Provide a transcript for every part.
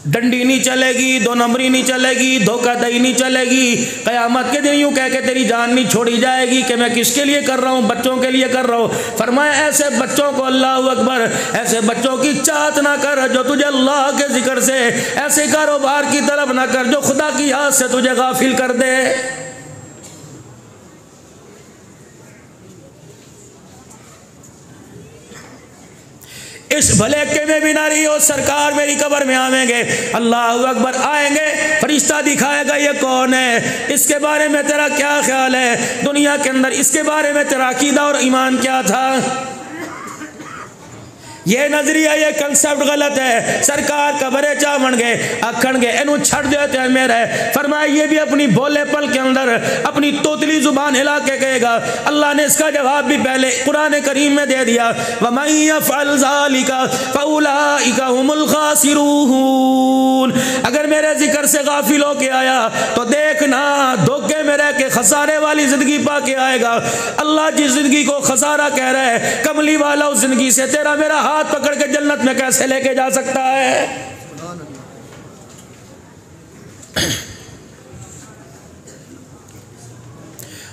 डंडी नहीं चलेगी, दो नंबरी नहीं चलेगी, धोखाधड़ी नहीं चलेगी। क़यामत के दिन यूँ कह के तेरी जान नहीं छोड़ी जाएगी कि मैं किसके लिए कर रहा हूँ, बच्चों के लिए कर रहा हूँ। फरमाया ऐसे बच्चों को, अल्लाह अकबर, ऐसे बच्चों की चाहत ना कर जो तुझे अल्लाह के जिक्र से, ऐसे कारोबार की तरफ ना कर जो खुदा की याद से तुझे गाफिल कर दे। इस भलेखे में भी ना रही हो, सरकार मेरी कब्र में आवेंगे, अल्लाह अकबर, आएंगे, फरिश्ता दिखाएगा ये कौन है, इसके बारे में तेरा क्या ख्याल है, दुनिया के अंदर इसके बारे में तेरा अकीदा और ईमान क्या था। ये नजरिया, ये कंसेप्ट गलत है। सरकार कबरे चावन गए अखन गए इनू छड़ देते हैं मेरे। फरमाया ये भी अपनी भोलेपन के अंदर अपनी तोतली जुबान हिला के कहेगा। अल्लाह ने इसका जवाब भी पहले कुरान करीम में दे दिया, वमन यफ़अल ज़ालिका फ़उलाइका हुमुल ख़ासिरून। अगर मेरे जिक्र से गाफिल होके आया तो देखना धोखे में रह के खसारे वाली जिंदगी पा के आएगा। अल्लाह जिस जिंदगी को खसारा कह रहा है, कमली वाला उस जिंदगी से तेरा मेरा हाथ पकड़ के जन्नत में कैसे लेके जा सकता है।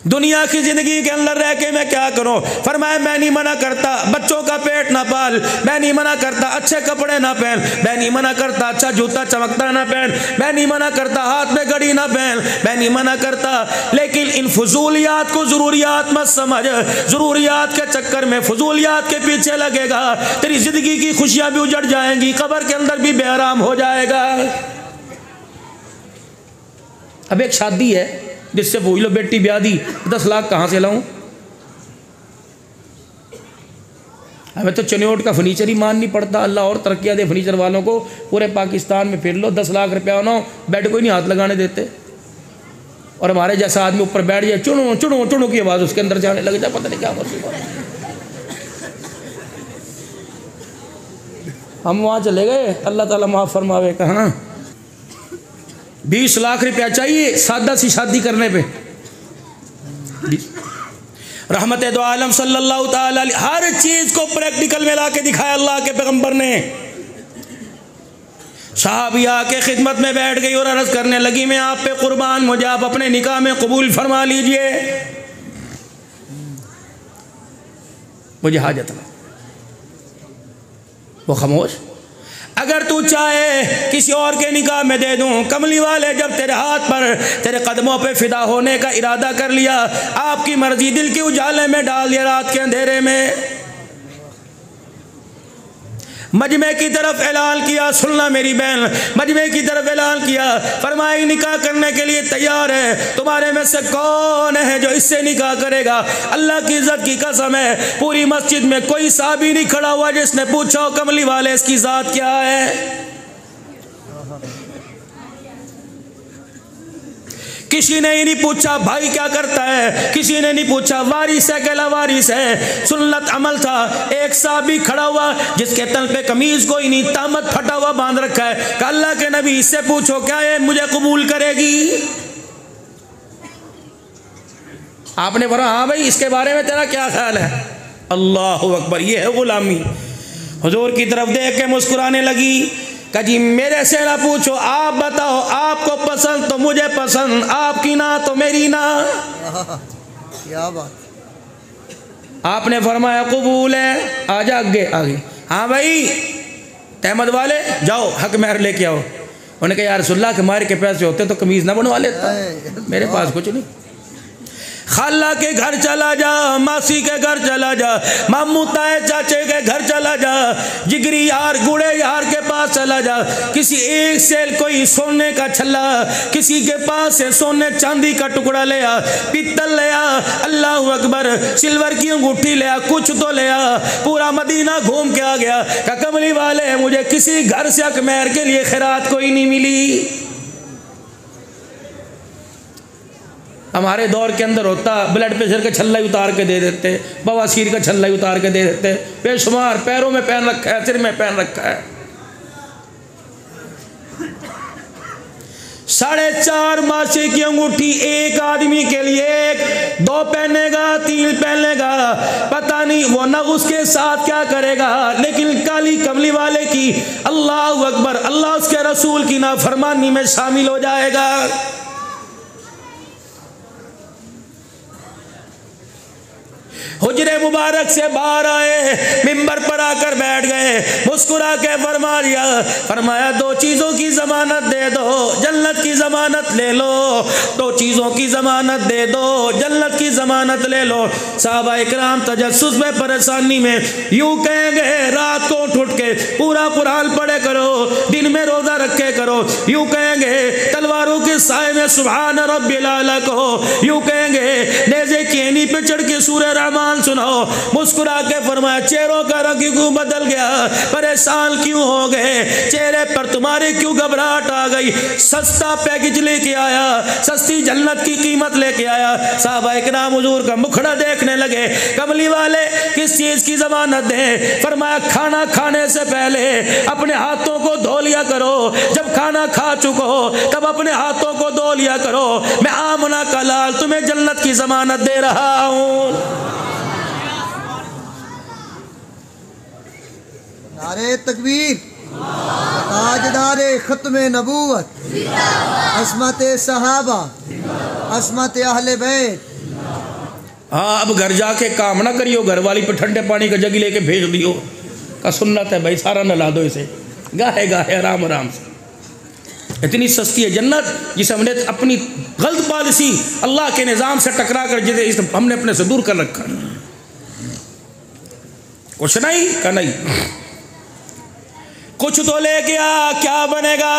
दुनिया की जिंदगी के अंदर रह के मैं क्या करूं। फरमाया मैं नहीं मना करता बच्चों का पेट ना पाल, मैं नहीं मना करता अच्छे कपड़े ना पहन, मैं नहीं मना करता अच्छा जूता चमकता ना पहन, मैं नहीं मना करता हाथ में घड़ी ना पहन, मैं नहीं मना करता, लेकिन इन फजूलियात को जरूरियात मत समझ। जरूरियात के चक्कर में फजूलियात के पीछे लगेगा, तेरी जिंदगी की खुशियां भी उजड़ जाएंगी, कब्र के अंदर भी बेआराम हो जाएगा। अब एक शादी है जिससे पूछ लो बेटी ब्याह दी, 10 लाख कहाँ से लाऊं। हमें तो चनियोट का फर्नीचर ही मान नहीं पड़ता। अल्लाह और तरक्कियाँ दे फर्नीचर वालों को, पूरे पाकिस्तान में फिर लो, 10 लाख रुपया होना बेड को ही नहीं हाथ लगाने देते। और हमारे जैसा आदमी ऊपर बैठ जाए, चुनो चुनो चुनो की आवाज़ उसके अंदर जाने लग जाए, पता नहीं क्या मुसीबत। हम वहाँ चले गए, अल्लाह ताला माफ़ फरमावे, कहाँ 20 लाख रुपया चाहिए सादा सी शादी करने पे। रहमत दो आलम सल्लल्लाहु ताला अलैहि, हर चीज़ को प्रैक्टिकल में ला के दिखाया अल्लाह के पैगंबर ने। सहाबिया के खिदमत में बैठ गई और अर्ज़ करने लगी, मैं आप पे कुर्बान, मुझे आप अपने निकाह में कबूल फरमा लीजिए, मुझे हाजत है। वो खामोश। अगर तू चाहे किसी और के निकाह में दे दूं। कमली वाले जब तेरे हाथ पर तेरे कदमों पे फिदा होने का इरादा कर लिया, आपकी मर्जी दिल के उजाले में डाल दिया, रात के अंधेरे में मजमे की तरफ ऐलान किया, सुनना मेरी बहन, मजमे की तरफ ऐलान किया, फरमाई निकाह करने के लिए तैयार है, तुम्हारे में से कौन है जो इससे निकाह करेगा। अल्लाह की इज्जत की कसम है, पूरी मस्जिद में कोई साहबी नहीं खड़ा हुआ जिसने पूछा हो कमली वाले इसकी जात क्या है। किसी ने ही नहीं पूछा भाई क्या करता है, किसी ने नहीं पूछा वारिस है कहला वारिस है। सुन्नत अमल था, एक साहबी खड़ा हुआ जिसके तल पे कमीज कोई नहीं, तामत फटा हुआ बांध रखा है, कि अल्लाह के नबी इससे पूछो क्या है मुझे कबूल करेगी। आपने बोला हाँ भाई इसके बारे में तेरा क्या ख्याल है। अल्लाह अकबर, ये है गुलामी। हुजूर की तरफ देख के मुस्कुराने लगी, कहा जी मेरे से ना पूछो, आप बताओ, आपको पसंद तो मुझे पसंद, आपकी ना तो मेरी ना। क्या बात। आपने फरमाया कबूल है, आजा आगे आगे। हाँ भाई तहमद वाले जाओ हक महर लेके आओ। उन्होंने कहा यार रसूलुल्लाह के मार के पैसे होते तो कमीज ना बनवा लेता, मेरे पास कुछ नहीं। खाला के घर चला जा, मासी के घर चला जा, मामू ताए चाचे के घर चला जा, जिगरी यार गुड़े यार के पास चला जा, किसी एक से कोई सोने का छल्ला किसी के पास से सोने चांदी का टुकड़ा ले आ, पित्तल ले आ, अल्लाह अकबर, सिल्वर की अंगूठी ले आ, कुछ तो ले आ। पूरा मदीना घूम के आ गया, का कमली वाले मुझे किसी घर से अकमेर के लिए खैरात कोई नहीं मिली। हमारे दौर के अंदर होता ब्लड प्रेशर का छल्ला उतार के दे देते, बवासीर का छल्ला उतार के दे देते, बेशुमार पैरों में पहन रखा है, सिर में पहन रखा है। 4.5 मासी की अंगूठी एक आदमी के लिए, एक 2 पहनेगा 3 पहनेगा, पता नहीं वो न उसके साथ क्या करेगा। लेकिन काली कमली वाले की अल्लाह अकबर, अल्लाह उसके रसूल की नाफरमानी में शामिल हो जाएगा। हुजरे मुबारक से बाहर आए, मिंबर पर आकर बैठ गए, मुस्कुरा के फरमा दिया, फरमाया दो चीज़ों की ज़मानत दे दो, जन्नत की ज़मानत ले लो। दो चीज़ों की ज़मानत दे दो, जन्नत की ज़मानत ले लो। साहबा इकराम तजस्सुस में, परेशानी में यूँ कहेंगे, रात को उठ के पूरा कुरान पढ़े करो, दिन में रोज़ा रखे करो। यूँ कहेंगे तलवारों के साए में सुभान रब्बिल आला कहो। यूँ कहेंगे नेज़े केनी पे चढ़ के सूरह रहमान सुनाओ। मुस्कुरा के फरमाया चेहरों का रंग क्यों बदल गया, परेशान क्यों हो गए, चेहरे पर तुम्हारे क्यों घबराहट आ गई। सस्ता पैकेज लेके आया, सस्ती जन्नत की कीमत लेके आया। साहबा इकराम हुजूर का मुखड़ा देखने लगे, कमली वाले किस चीज की जमानत दें। फरमाया खाना खाने से पहले अपने हाथों को धो लिया करो, जब खाना खा चुको तब अपने हाथों को धो लिया करो। मैं आमना का लाल तुम्हें जन्नत की जमानत दे रहा हूं। नारे तकबीर, ताजदारे खत्मे नबूवत, अस्मत सहाबा, अस्मत अहले बैत। हाँ, अब घर जाके काम ना करियो, घर वाली पे ठंडे पानी का जग लेके भेज दियो का सुन्नत है भाई, सारा नला दो इसे, गाहे गाहे आराम आराम से। इतनी सस्ती है जन्नत जिसे हमने अपनी गलत पॉलिसी अल्लाह के निज़ाम से टकरा कर जिसे हमने अपने से दूर कर रखा। कुछ नहीं का नहीं, कुछ तो लेके आ, क्या बनेगा।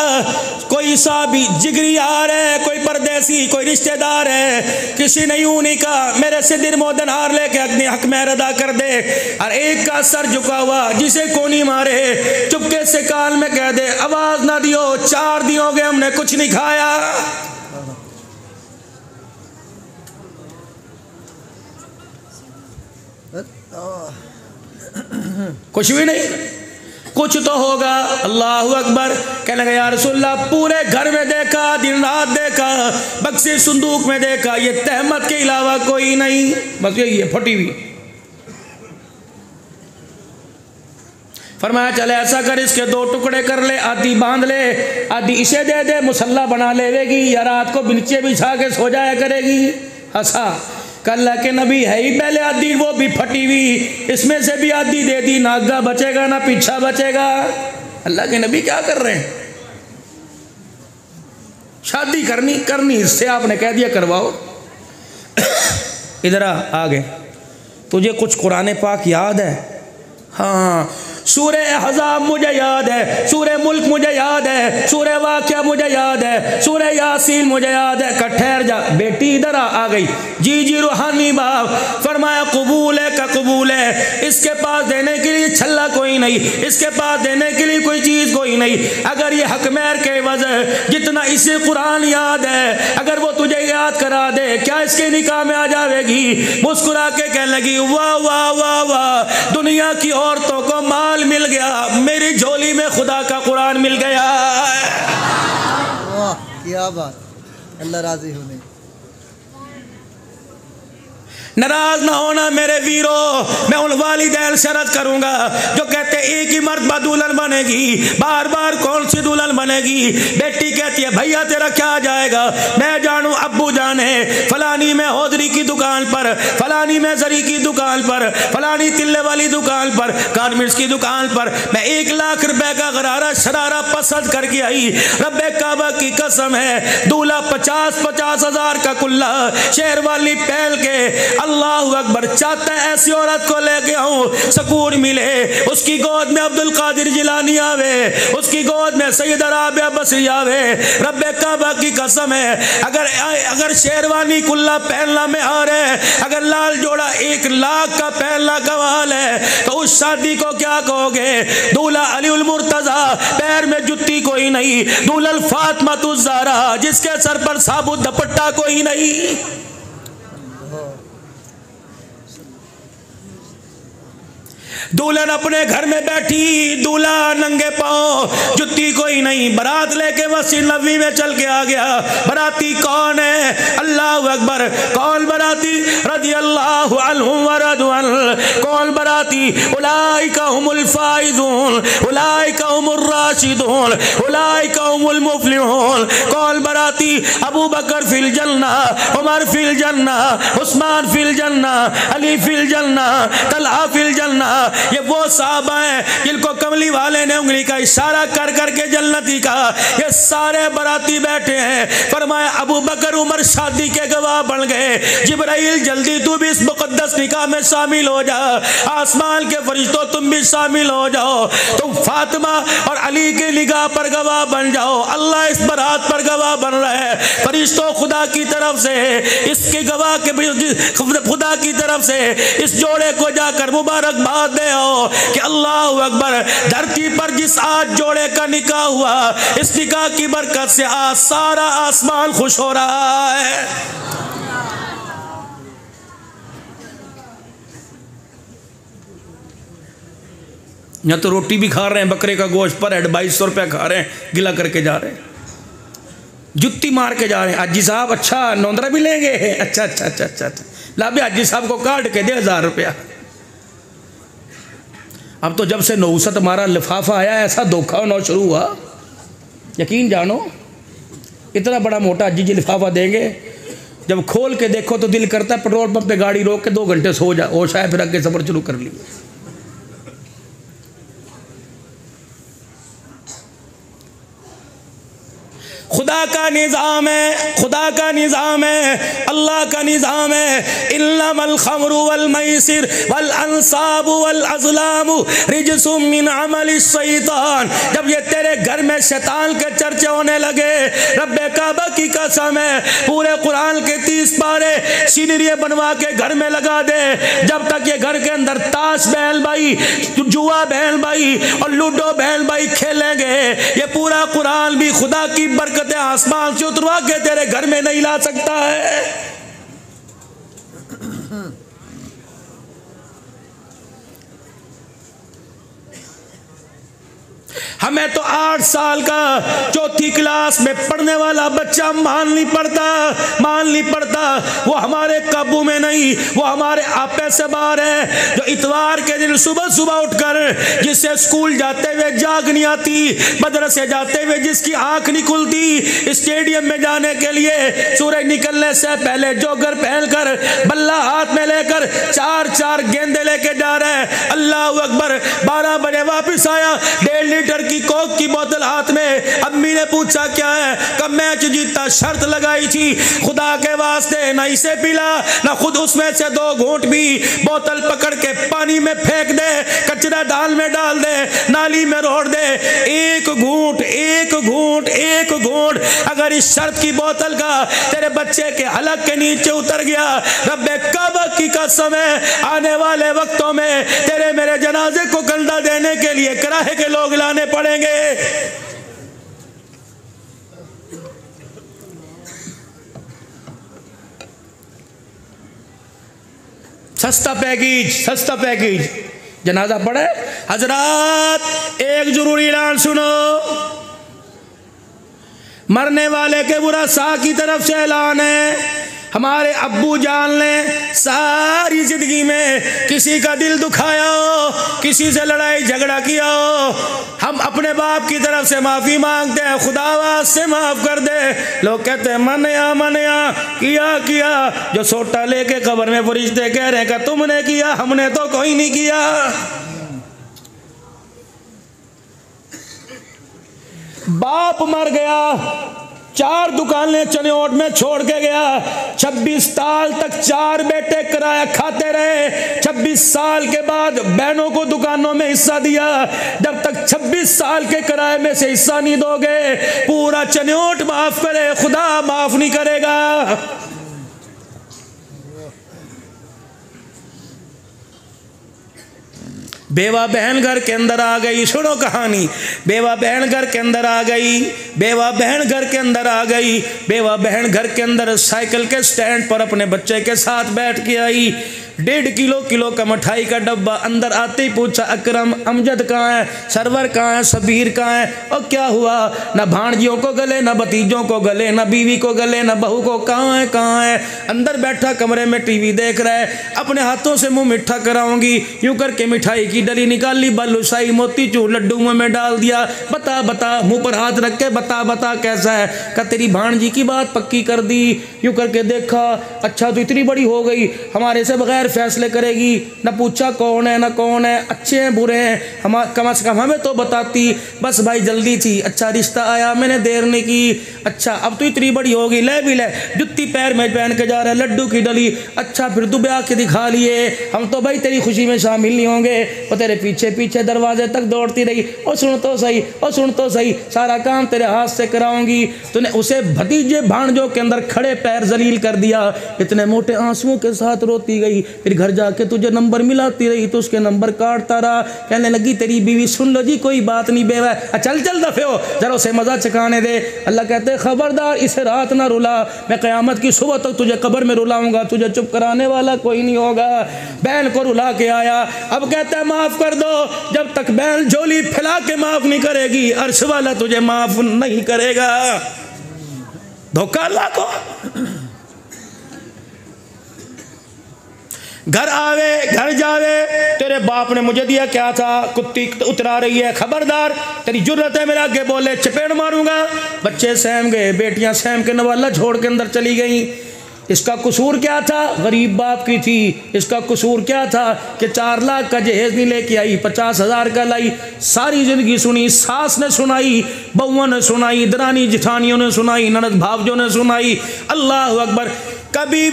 कोई साबी जिगरी यार है, कोई परदेसी, कोई रिश्तेदार है, किसी ने यूं नहीं कहा मेरे से दिल मोदन हार लेके अपने हक में अदा कर दे। और एक का सर झुका हुआ जिसे कोनी मारे, चुपके से कान में कह दे आवाज ना दियो, 4 दिन हो गए हमने कुछ नहीं खाया। कुछ भी नहीं, कुछ तो होगा। अल्लाह अकबर। कहने लगा या रसूलल्लाह पूरे घर में देखा, दिन रात देखा, बक्से संदूक में देखा, ये तहमत के अलावा कोई नहीं, बस यही है फटी हुई। फरमाया चले ऐसा कर, इसके 2 टुकड़े कर ले, आधी बांध ले, आधी इसे दे दे, मुसल्ला बना लेगी या रात को नीचे बिछा के सो जाया करेगी। हंसा, अल्लाह के नबी है ही पहले आधी वो भी फटी हुई, इसमें से भी आधी दे दी, ना आगा बचेगा ना पीछा बचेगा। अल्लाह के नबी क्या कर रहे हैं, शादी करनी इससे आपने कह दिया करवाओ। इधर आ गए, तुझे कुछ कुरान पाक याद है? हाँ, सूरह अहज़ाब मुझे याद है, सूरह मुल्क मुझे याद है, सूरह वाक़िया मुझे याद है, सूरह यासीन मुझे याद है। ठहर जा बेटी, इधर आ गई। जी रूहानी बाप। फरमाया कबूल है का कबूल है, इसके पास देने के लिए छल्ला कोई नहीं, इसके पास देने के लिए कोई चीज़ कोई नहीं। अगर ये हकमैर के वजह जितना इसे कुरान याद है, अगर वो तुझे याद करा दे, क्या इसके निकाह में आ जाएगी? मुस्कुरा के कहने लगी वाह वाह वाह वाह, दुनिया की औरतों को माल मिल गया, मेरी झोली में खुदा का कुरान मिल गया। वाह क्या बात, अल्लाह राजी होने। नाराज ना होना मेरे वीरों, मैं उन वालिदैन से अर्ज करूंगा जो कहते एक ही मर्तबा दुल्हन बनेगी, बार बार कौन सी दुल्हन बनेगी। बेटी कहती है भैया तेरा क्या जाएगा, मैं जानू अब्बू जाने फलानी में हौदरी की दुकान पर, फलानी में जरी की दुकान पर, फलानी तिल्ले वाली दुकान पर, गारमेंट्स की दुकान पर मैं 1 लाख रुपए का गरारा शरारा पसंद करके आई। रब्बे काबा की कसम है, दूल्हा 50-50 हज़ार का कुल्ला शेर वाली पहल के, अल्लाह अकबर, चाहता है ऐसी औरत को लेके आऊं, सुकून मिले, उसकी गोद में अब्दुल कादिर जिलानी आवे, उसकी गोद में सैयद राबिया बसरी आवे। रब्बे काबा की कसम है, अगर शेरवानी कुल्ला पहनना में आ रहे, अगर लाल जोड़ा 1 लाख का पहनना कमाल है, तो उस शादी को क्या कहोगे? दूल्हा अली उल मुर्तजा, पैर में जुत्ती कोई नहीं, दूल्हा फातिमा तुज ज़हरा, जिसके सर पर साबुत दुपट्टा कोई नहीं। दुल्हन अपने घर में बैठी, दूल्हा नंगे पांव, जुत्ती कोई नहीं, बारात लेके मस्जिद नबवी में चल के आ गया। बाराती कौन है? अल्लाह अकबर। कौन बाराती? रज़ी अल्लाहु अन्हुम व रज़ू अन्हु। कौन बाराती? उलाइका हुमुल फाइज़ून, उलाइका हुमुर राशिदून, उलाइका हुमुल मुफ़लिहून। कौन बाराती? अबू बकर फिल जन्ना, उमर फिल जन्ना, उस्मान फिल जन्ना, अली फिल जन्ना, तलहा फिल जन्ना। ये वो साहबा हैं जिनको कमली वाले ने उंगली का इशारा कर करके जन्नती कहा। ये सारे बराती बैठे हैं। फरमाया अबू बकर उमर शादी के गवाह बन गए। जिब्राइल जल्दी तू भी इस मुकद्दस निकाह में शामिल हो जा। आसमान के फरिश्तों तुम भी शामिल हो जाओ। तुम फातिमा और अली के निगाह पर गवाह बन जाओ। अल्लाह इस बारात पर गवाह बन रहा है। फरिश्तों खुदा की तरफ से इसके गवाह के खुदा की तरफ से इस जोड़े को जाकर मुबारकबाद दे आओ कि अल्लाह अकबर। धरती पर जिस आज जोड़े का निकाह हुआ, इस निकाह की बरकत से आज सारा आसमान खुश हो रहा है। यहाँ तो रोटी भी खा रहे हैं, बकरे का गोश्त पर हेड 2200 रुपया खा रहे हैं, गिला करके जा रहे हैं, जुत्ती मार के जा रहे हैं। हाजी साहब अच्छा नौंदरा भी लेंगे? अच्छा अच्छा अच्छा अच्छा अच्छा, ला भी हाजी साहब को काट के दे 1000 रुपया। अब तो जब से नौसत हमारा लिफाफा आया ऐसा धोखा होना शुरू हुआ, यकीन जानो। इतना बड़ा मोटा हाजी जी लिफाफा देंगे, जब खोल के देखो तो दिल करता है पेट्रोल पंप पे गाड़ी रोक के 2 घंटे सो जा, होश आए फिर आगे सफर शुरू कर लिए। खुदा का निज़ाम है, खुदा का निज़ाम है, अल्लाह का निज़ाम है। इन्नमल खमरु वल मैसिर वल अंसाबु वल अज़लामु रिजसुम मिन अमलि शैतान। जब ये तेरे घर में शैतान के चर्चे होने लगे, रब्बे काबा की कसम है, पूरे कुरान के 30 पारे सीनरी बनवा के घर में लगा दे। जब तक ये घर के अंदर ताश बहन भाई, जुआ बहन भाई और लूडो बहन भाई खेलेंगे, ये पूरा कुरान भी खुदा की बरकत आसमान से उतरवा के तेरे घर में नहीं ला सकता है। हमें तो 8 साल का 4थी क्लास में पढ़ने वाला बच्चा मान नहीं पड़ता। वो हमारे काबू में नहीं, वो हमारे आपे से बाहर है। जो इतवार के दिन सुबह सुबह उठकर जिससे स्कूल जाते हुए जाग नहीं आती, मदरसे जाते हुए जिसकी आंख नहीं खुलती, स्टेडियम में जाने के लिए सूरज निकलने से पहले जोगर पहनकर बल्ला हाथ में लेकर 4-4 गेंदे लेके जा रहे हैं। अल्लाह अकबर। 12 बजे वापस आया, 1.5 लीटर की कोक की बोतल हाथ में। अम्मी ने पूछा क्या है? कब मैच जीता, शर्त लगाई थी, खुदा के वास्ते ना इसे पिला ना खुद उसमें से 2 घूंट भी। बोतल पकड़ के पानी में फेंक दे, कचरा दाल में डाल दे, नाली में रोड़ दे। एक घूंट अगर इस शर्त की बोतल का तेरे बच्चे के हलक के नीचे उतर गया, रब्बे काबा की कसम है, आने वाले वक्तों में तेरे मेरे जनाजे को कंधा देने के लिए किराए के लोग लाने पड़ेंगे। सस्ता पैकेज जनाजा पड़े। हजरात एक जरूरी ऐलान सुनो, मरने वाले के बुरा सा की तरफ से ऐलान है। हमारे अब्बू जान ने सारी जिंदगी में किसी का दिल दुखाया हो, किसी से लड़ाई झगड़ा किया हो, हम अपने बाप की तरफ से माफ़ी मांगते हैं, खुदावास से माफ़ कर दे। लोग कहते हैं मनिया किया। जो सोटा लेके कब्र में फरिश्ते कह रहे हैं कि तुमने किया, हमने तो कोई नहीं किया। बाप मर गया, 4 दुकानें चनियोट में छोड़ के गया, 26 साल तक 4 बेटे किराया खाते रहे। 26 साल के बाद बहनों को दुकानों में हिस्सा दिया। जब तक 26 साल के किराए में से हिस्सा नहीं दोगे, पूरा चनियोट माफ करे, खुदा माफ नहीं करेगा। बेवा बहन घर के अंदर आ गई, सुनो कहानी। बेवा बहन घर के अंदर आ गई। बेवा बहन घर के अंदर साइकिल के स्टैंड पर अपने बच्चे के साथ बैठ के आई। 1.5 किलो का मिठाई का डब्बा। अंदर आते ही पूछा अकरम अमजद कहाँ है, सरवर कहाँ है, सबीर कहाँ है। और क्या हुआ, ना भांजियों को गले, ना भतीजों को गले, ना बीवी को गले, ना बहू को, कहाँ है कहाँ है। अंदर बैठा कमरे में टीवी देख रहा है, अपने हाथों से मुंह मिठा कराऊंगी, यूं करके मिठाई की डली निकाल ली, बालूशाही मोतीचूर लड्डू मुंह में डाल दिया। बता बता, मुंह पर हाथ रख के बता बता कैसा है। का तेरी भांजी की बात पक्की कर दी। यूं करके देखा, अच्छा तो इतनी बड़ी हो गई, हमारे से बगैर फैसले करेगी, ना पूछा कौन है ना कौन है, अच्छे हैं बुरे हैं, हम कम से कम हमें तो बताती। बस भाई जल्दी थी, अच्छा रिश्ता आया, मैंने देर नहीं की। अच्छा अब तो इतनी बड़ी हो गई, ले भी ले, जुत्ती पैर में पहन के जा रहा है, लड्डू की डली। अच्छा फिर तू ब्याह के दिखा लिए, हम तो भाई तेरी खुशी में शामिल नहीं होंगे। और तेरे पीछे पीछे दरवाजे तक दौड़ती रही, और सुन तो सही, और सुन तो सही, सारा काम तेरे हाथ से कराऊंगी। तूने उसे भतीजे भांजों के अंदर खड़े पैर जलील कर दिया। इतने मोटे आंसुओं के साथ रोती गई। फिर घर जाके तुझे नंबर मिलाती रही तो उसके नंबर काटता रहा। कहने लगी तेरी बीवी, सुन लो जी कोई बात नहीं बेवा, चल चल दफे हो, जरा उसे मजा चखाने दे। अल्लाह कहते खबरदार इसे रात ना रुला, मैं क़यामत की सुबह तक तुझे कब्र में रुलाऊंगा, तुझे चुप कराने वाला कोई नहीं होगा। बहन को रुला के आया, अब कहता है माफ कर दो। जब तक बहन झोली फैला के माफ नहीं करेगी, अर्श वाला तुझे माफ नहीं करेगा। धोखा अल्लाह को। घर आवे घर जावे, तेरे बाप ने मुझे दिया क्या था, कुत्ती उतरा रही है, खबरदार तेरी जुर्रत है मेरे आगे बोले, चपेट मारूंगा। बच्चे सहम गए, बेटियां सहम के नवाला छोड़ के अंदर चली गई। इसका कसूर क्या था, गरीब बाप की थी। इसका कसूर क्या था कि 4 लाख का जहेज नहीं लेके आई, 50,000 का लाई। सारी जिंदगी सुनी, सास ने सुनाई, बउआ ने सुनाई, दरानी जिठानियों ने सुनाई, ननद भावजों ने सुनाई। अल्लाह अकबर। कभी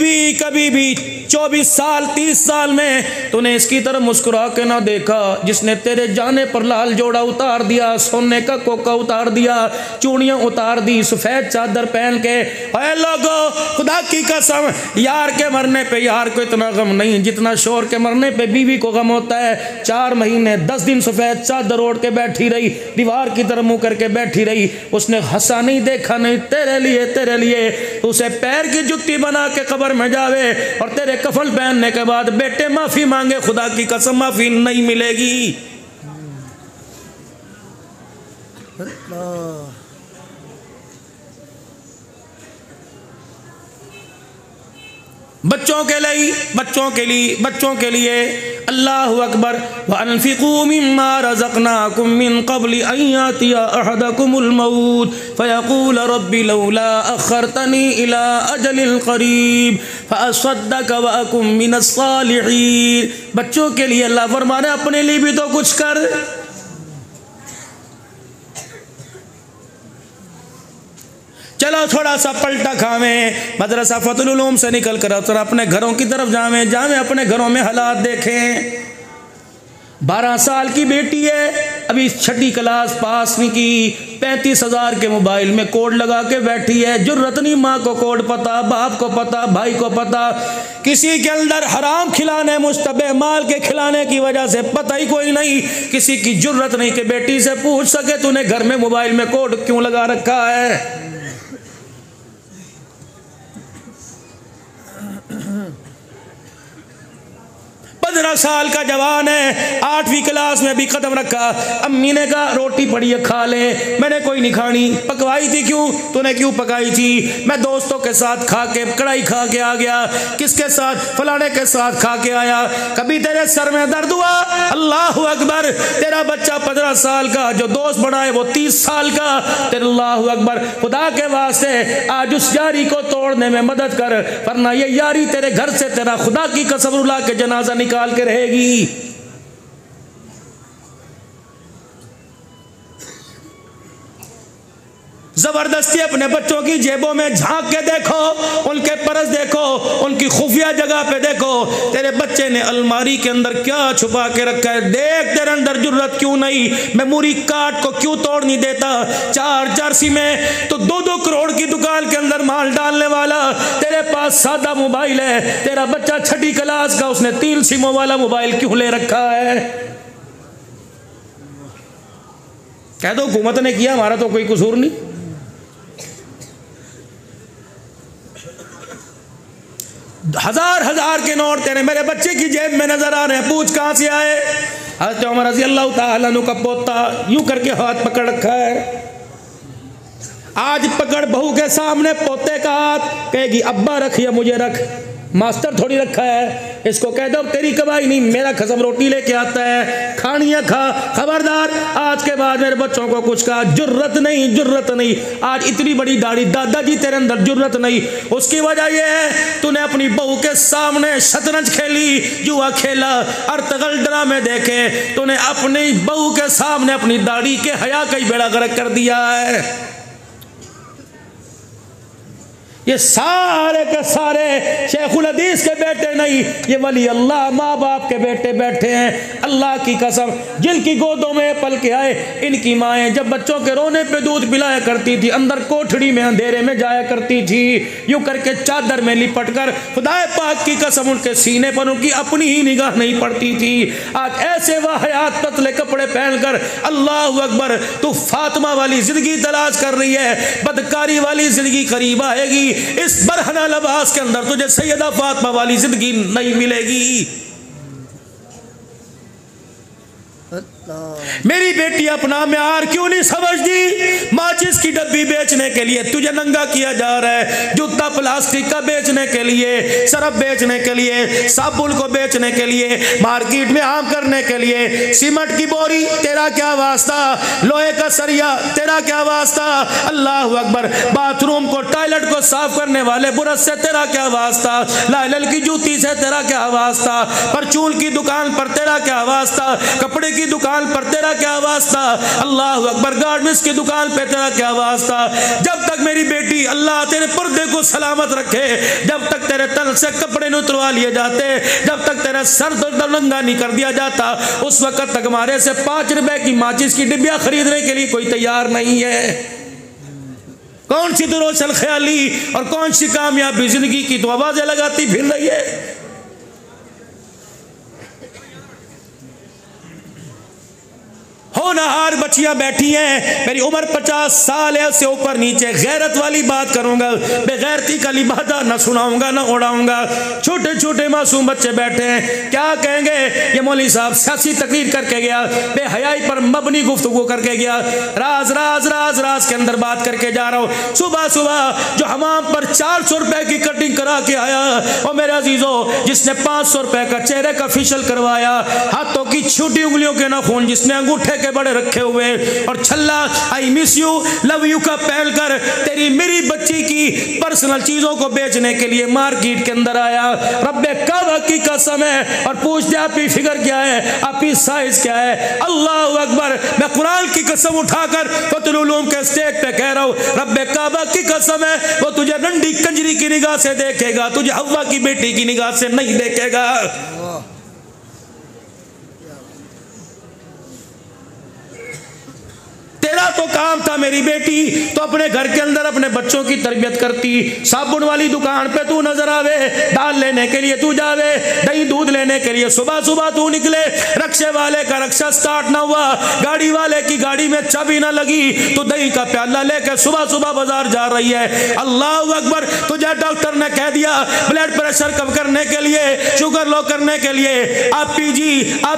भी 24 साल 30 साल में तूने इसकी तरफ मुस्कुरा के ना देखा, जिसने तेरे जाने पर लाल जोड़ा उतार दिया, सोने का कोका उतार दिया, चूड़ियां उतार दी, सफेद चादर पहन के। अरे लोगों, खुदा की कसम, यार के मरने पे यार को इतना गम नहीं जितना शोर के मरने पे बीवी को गम होता है। 4 महीने 10 दिन सफेद चादर ओढ़ के बैठी रही, दीवार की तरफ मुंह करके बैठी रही। उसने हंसा नहीं, देखा नहीं, तेरे लिए तो उसे पैर की जुत्ती बना के कब्र में जावे और तेरे कफन पहनने के बाद बेटे माफी मांगे, खुदा की कसम माफी नहीं मिलेगी। बच्चों के लिए अल्लाहु अकबर। व अनफिकू मिम्मा रज़क़नाकुम मिन क़ब्लि अन यातिया अहदकुमुल मौत फ़यक़ूल रब्बि लौला अख़्ख़रतनी इला अजलिल क़रीब फ़अस्सद्दक़ व अकुम मिनस सालिहीन। बच्चों के लिए अल्लाह फरमाने अपने लिए भी तो कुछ कर। चलो थोड़ा सा पलटा खावें, मदरसा फतहुल उलूम से निकल कर अपने घरों की तरफ जावें अपने घरों में हालात देखें। 12 साल की बेटी है, अभी 6ठी क्लास पास नहीं की, 35,000 के मोबाइल में कोड लगा के बैठी है। जुर्रत नहीं, माँ को कोड पता, बाप को पता, भाई को पता। किसी के अंदर हराम खिलाने, मुश्तबे माल के खिलाने की वजह से पता ही कोई नहीं। किसी की जुर्रत नहीं कि बेटी से पूछ सके तूने घर में मोबाइल में कोड क्यों लगा रखा है। 15 साल का जवान है, 8वीं क्लास में भी कदम रखा। अम्मी ने कहा रोटी पड़ी है खा ले, मैंने कोई नहीं खानी। पकवाई थी क्यों, तूने क्यों पकाई थी? मैं दोस्तों के साथ खा के कढ़ाई खा के आ गया। किसके साथ? फलाने के साथ खा के आया। कभी तेरे सर में दर्द हुआ? अल्लाह अकबर। तेरा बच्चा 15 साल का, जो दोस्त बना है वो 30 साल का। तेरे अल्लाह अकबर। खुदा के वास्ते आज उस यारी को तोड़ने में मदद कर, वरना ये यारी तेरे घर से तेरा खुदा की कसम रुला के जनाजा निकाल के रहेगी। जबरदस्ती अपने बच्चों की जेबों में झांक के देखो, उनके पर्स देखो, उनकी खुफिया जगह पे देखो, तेरे बच्चे ने अलमारी के अंदर क्या छुपा के रखा है। देख तेरे अंदर जुर्रत क्यों नहीं, मेमोरी कार्ड को क्यों तोड़ नहीं देता। 4 जर्सी में तो 2-2 करोड़ की दुकान के अंदर माल डालने वाला, तेरे पास सादा मोबाइल है। तेरा बच्चा 6ठी क्लास का, उसने 3 सिमों वाला मोबाइल क्यों ले रखा है? कह दो हुकूमत ने किया, हमारा तो कोई कसूर नहीं। हजार हजार के नोट तेरे मेरे बच्चे की जेब में नजर आ रहे हैं, पूछ कहां से आए। हज़रत उमर रज़ी अल्लाह ताला अन्हु का पोता यूं करके हाथ पकड़ रखा है। आज पकड़ बहू के सामने पोते का हाथ, कहेगी अब्बा रख या मुझे रख, मास्टर थोड़ी रखा है। इसको कह दो तेरी कमाई नहीं, मेरा खसम रोटी लेके आता है, खानी है खा, खबरदार आज के बाद मेरे बच्चों को कुछ कहा, जुर्रत नहीं, जुर्रत नहीं। आज इतनी बड़ी दाढ़ी, दादाजी तेरे अंदर जुर्रत नहीं। उसकी वजह यह है तूने अपनी बहू के सामने शतरंज खेली, जुआ खेला, अर्तगल ड्रामे देखे, तूने अपनी बहू के सामने अपनी दाढ़ी के हया का ही बेड़ा गर्क कर दिया है। ये सारे के सारे शेखुल हदीस के बेटे नहीं, ये वली अल्लाह माँ बाप के बेटे बैठे हैं। अल्लाह की कसम, जिनकी गोदों में पल के आए, इनकी माएँ जब बच्चों के रोने पे दूध पिलाया करती थी, अंदर कोठड़ी में अंधेरे में जाया करती थी, यूं करके चादर में लिपट कर, खुदाए पाक की कसम उनके सीने पर उनकी अपनी ही निगाह नहीं पड़ती थी। आज ऐसे वाहयात पतले कपड़े पहनकर अल्लाह अकबर तू फातिमा वाली जिंदगी तलाश कर रही है, बदकारी वाली जिंदगी करीब आएगी। इस बरहना लिबास के अंदर तुझे सैयदा फातिमा वाली जिंदगी नहीं मिलेगी। मेरी बेटी अपना म्यार क्यों नहीं समझती? माचिस की डब्बी बेचने के लिए तुझे नंगा किया जा रहा है, जूता प्लास्टिक का बेचने के लिए, सरफ बेचने के लिए, साबुन को बेचने के लिए, मार्केट में आम करने के लिए, सीमेंट की बोरी तेरा क्या वास्ता, लोहे का सरिया तेरा क्या वास्ता, अल्लाह अकबर, बाथरूम को टॉयलेट को साफ करने वाले बुरश से तेरा क्या वास्ता, लाइलल की जूती से तेरा क्या वास्ता, परचून की दुकान पर तेरा क्या वास्ता, कपड़े की दुकान पर तेरा क्या वास्ता, अल्लाह अकबर, गारमेंट्स की दुकान पे तेरा क्या वास्ता। जब तक मेरी बेटी अल्लाह तेरे पर्दे को सलामत रखे, जब तक तेरे तन से कपड़े नहीं उतरवा लिए जाते, जब तक तेरा सर नंगा नहीं कर दिया जाता, उस वक्त तक हमारे से 5 रुपए की माचिस की डिब्बिया खरीदने के लिए कोई तैयार नहीं है। कौन सी तो रोशन ख्याली और कौन सी कामयाबी जिंदगी की तो आवाजें लगाती फिर रही है। होनहार बच्चियां बैठी हैं, मेरी उम्र 50 साल है, उससे ऊपर नीचे, गैरत वाली बात करूंगा, बेगैरती का लिबादा न सुनाऊंगा न उड़ाऊंगा। छोटे छोटे मासूम बच्चे बैठे हैं, क्या कहेंगे ये मौलवी साहब सियासी तकरीर करके गया, बेहयाई पर मबनी गुफ्तगू करके गया, राज राज राज राज के अंदर बात करके जा रहा हूँ। सुबह सुबह जो हमाम पर 400 रुपए की कटिंग करा के आया, और मेरे अजीजों जिसने 500 रुपए का चेहरे का फेशियल करवाया, हाथों की छोटी उंगलियों के नाखून जिसने अंगूठे के बड़े रखे हुए, और छल्ला I miss you love you का पहनकर तेरी मेरी बच्ची की पर्सनल चीजों को बेचने के लिए मार्केट के अंदर आया। रब्बे काबा की कसम है, और पूछते आपकी फिगर क्या है, आपकी साइज क्या है। अल्लाह अकबर, मैं कुरान की कसम उठाकर फतहुल उलूम के स्टेज पे कह रहा हूँ, रब्बे काबा की कसम है, वो तुझे नंडी कंजरी की निगाह से देखेगा, तुझे हव्वा की बेटी की निगाह से नहीं देखेगा। तेरा तो काम था मेरी बेटी, तो अपने घर के अंदर अपने बच्चों की तरबियत करती। साबुन वाली दुकान पे तू नजर आवे, दाल लेने के लिए तू जावे, दही दूध लेने के लिए सुबह सुबह तू निकले, रक्शे वाले का रक्शा स्टार्ट ना हुआ, गाड़ी वाले की गाड़ी में चाबी ना लगी, तो दही का प्याला लेकर सुबह सुबह बाजार जा रही है। अल्लाह अकबर, तुझे डॉक्टर ने कह दिया ब्लड प्रेशर कम करने के लिए, शुगर लो करने के लिए आप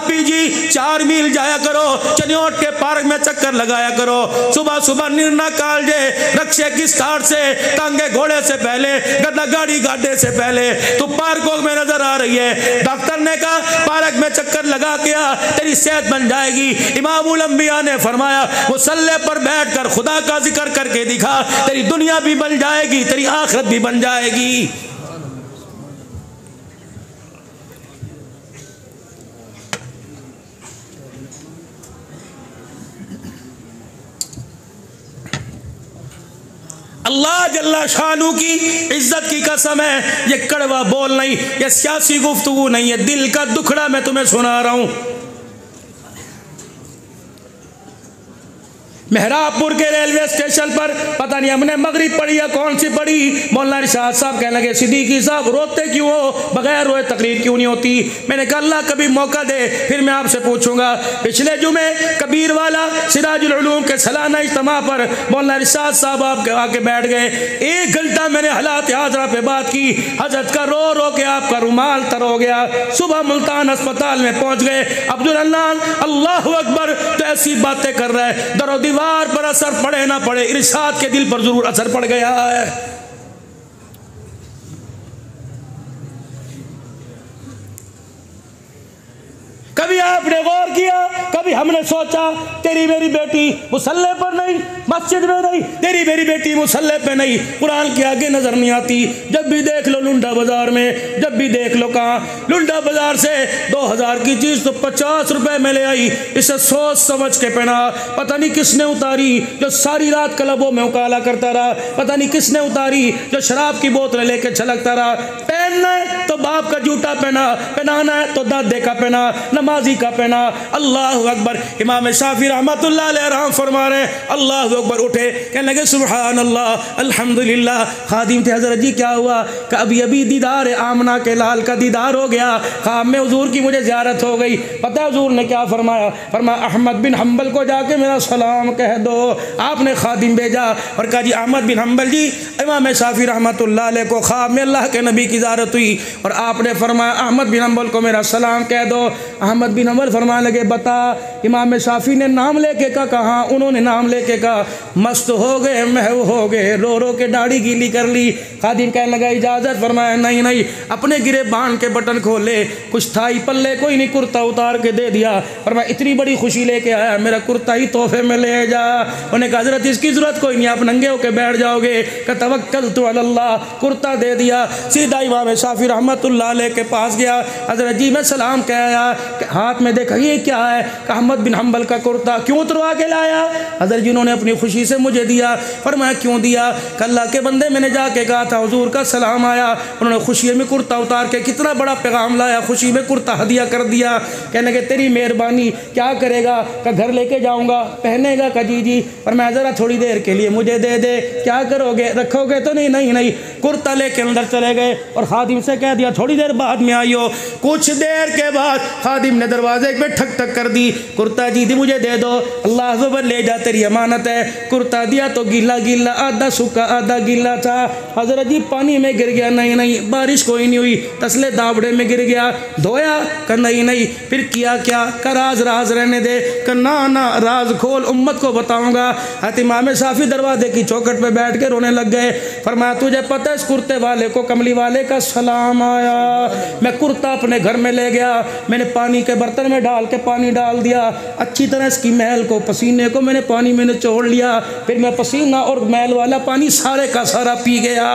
पीजी 4 मील जाया करो, चनियोट के पार्क में चक्कर लगाया करो, सुबह सुबह निर्णा कालजे, रक्शे की स्टार्ट से, टांगे घोड़े से पहले, गद्दा गाड़ी गाड़े से पहले तू पार्कों में नजर आ रही है। डॉक्टर ने कहा पार्क में चक्कर लगा के आ, तेरी सेहत बन जाएगी। इमामुल अंबिया ने फरमाया मुसल्ले पर बैठकर खुदा का जिक्र करके दिखा, तेरी दुनिया भी बन जाएगी, तेरी आखिरत भी बन जाएगी। अल्लाह जल्ला शानू की इज्जत की कसम है, ये कड़वा बोल नहीं, ये सियासी गुफ्तगू नहीं है, दिल का दुखड़ा मैं तुम्हें सुना रहा हूं। मेहराबपुर के रेलवे स्टेशन पर पता नहीं हमने मगरिब पढ़ी या कौन सी पढ़ी, मौलाना इरशाद साहब कहने लगे सिद्दीकी साहब रोते क्यों हो, बगैर रोए तकरीर क्यों नहीं होती। मैंने कहा अल्लाह कभी मौका दे फिर मैं आपसे पूछूंगा। पिछले जुमे कबीर वाला सिराजुल उलूम के सालाना इज्तिमा पर मौलाना इरशाद साहब आपके आके बैठ गए। 1 घंटा मैंने हालात हाजरा पे बात की। हजरत का रो रो के आपका रुमाल तर हो गया। सुबह मुल्तान अस्पताल में पहुंच गए। अब्दुल अल्लाह अल्लाह अकबर, तो ऐसी बातें कर रहा है, दरो दीवार पर असर पड़े ना पड़े इरशाद के दिल पर जरूर असर पड़ गया है। कभी आपने गौर किया, कभी हमने सोचा तेरी मेरी बेटी मुसल्ले पर नहीं, मस्जिद में नहीं, तेरी मेरी बेटी मुसल्ले पे नहीं, कुरान के आगे नजर नहीं आती। जब भी देख लो लुंडा बाजार में, जब भी देख लो कहाँ लुंडा बाजार से 2000 की चीज तो 50 रुपए में ले आई, इसे सोच समझ के पहना। पता नहीं किसने उतारी जो सारी रात क्लबों में उकाला करता रहा, पता नहीं किसने उतारी जो शराब की बोतलें लेके छलकता रहा। पहनना है तो बाप का जूता पहना, पहनाना है तो दादे का पहना, नमाजी का पहना। अल्लाह अकबर। इमाम शाफी रहमतुल्लाह अलैह रहम फरमा रहे अल्लाह अकबर, उठे कहने लगे सुभान अल्लाह अल्हम्दुलिल्लाह। खादिम थे हजरत जी क्या हुआ, कि अभी अभी दीदार आमना के लाल का दीदार हो गया, ख्वाब में हुजूर की मुझे ज़ियारत हो गई। पता है हुजूर ने क्या फरमाया, फरमाया अहमद बिन हम्बल को जाके मेरा सलाम कह दो। आपने खादिम भेजा और कहा जी अहमद बिन हम्बल जी, इमाम शाफी रहमतुल्लाह अलैह को ख्वाब में अल्लाह के नबी की ज़ियारत हुई और आपने फरमाया अहमद बिन हम्बल को मेरा सलाम कह दो। अहमद बिन हम्बल फरमाने लगे बता इमाम शाफी ने नाम लेके कहा, उन्होंने नाम लेके कहा मस्त हो गए, महव हो गए, रो रो के दाढ़ी गीली कर ली। खादिम कहने लगा इजाज़त, फरमाया नहीं नहीं, अपने गिरे बांध के बटन खोले, कुछ था ही पल्ले, कोई नहीं, कुर्ता उतार के दे दिया। फरमाया इतनी बड़ी खुशी लेके आया, मेरा कुर्ता ही तोहफे में ले जा। उन्हें कहा हज़रत इसकी ज़रूरत कोई नहीं, आप नंगे होके बैठ जाओगे। का तवक्कलतु अल्लाह, कुर्ता दे दिया। सीधा इमाम शाफी रहमतुल्लाह अलैह के पास गया, हज़रत जी मैं सलाम कह आया, हाथ में देखा ये क्या है, अहमद बिन हम्बल का कुर्ता, क्यों उतरवा के लाया? हज़रत जी उन्होंने अपनी खुशी से मुझे दिया। फरमाया क्यों दिया? अल्लाह के बंदे मैंने जाके कहा था हुजूर का सलाम आया, उन्होंने खुशी में कुर्ता उतार के कितना बड़ा पैगाम लाया, खुशी में कुर्ता हदिया कर दिया। कहने के तेरी मेहरबानी, क्या करेगा? का घर लेके जाऊँगा, पहनेगा का जी जी। पर मैं ज़रा थोड़ी देर के लिए मुझे दे दे। क्या करोगे, रखोगे तो नहीं? नहीं नहीं। कुर्ता लेके अंदर चले गए और खादिम से कह दिया थोड़ी देर बाद में आइयो। कुछ देर के बाद खादिम ने दरवाजे पे ठक ठक कर दी, कुर्ता जी दी मुझे दे दो, अल्लाह अकबर ले जा तेरी अमानत है। कुर्ता दिया तो गीला गीला, आधा सूखा आधा गीला था। हजरत जी पानी में गिर गया, नहीं नहीं, बारिश कोई नहीं हुई, तसले दावड़े में गिर गया। धोया का नहीं नहीं, फिर किया क्या? का राज राज रहने दे, का ना ना राज खोल, उम्मत को बताऊंगा। इमाम शाफी दरवाजे की चौखट पे बैठ के रोने लग गए। फरमाया तुझे पता है इस कुर्ते वाले को, कमली वाले का सलाम आया। मैं कुर्ता अपने घर में ले गया, मैंने पानी के बर्तन में डाल के पानी डाल दिया, अच्छी तरह इसकी मैल को, पसीने को मैंने पानी में निचोड़ लिया, फिर मैं पसीना और मैल वाला पानी सारे का सारा पी गया।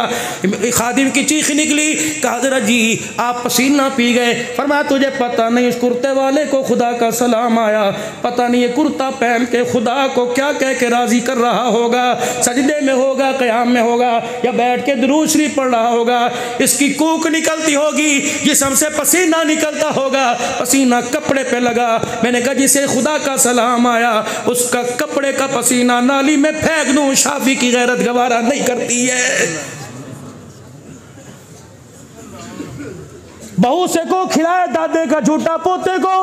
खादिम की चीख निकली, कहा हज़रत जी आप पसीना पी गए। फरमाया तुझे पता नहीं इस कुर्ते वाले को खुदा का सलाम आया, पता नहीं ये कुर्ता पहन के खुदा को क्या कह के राजी कर रहा होगा, सजदे में होगा, क़याम में होगा, या बैठ के दुरूद शरीफ पढ़ रहा होगा। इसकी कूक निकलती होगी, जिस्म से पसीना निकलता होगा, पसीना कपड़े पे लगा। मैंने कहा जिसे खुदा का सलाम आया उसका कपड़े का पसीना नाली में फेंक दूं, शाफी की गैरत गवारा नहीं करती है। बहू से को खिलाए दादे का झूठा पोते को,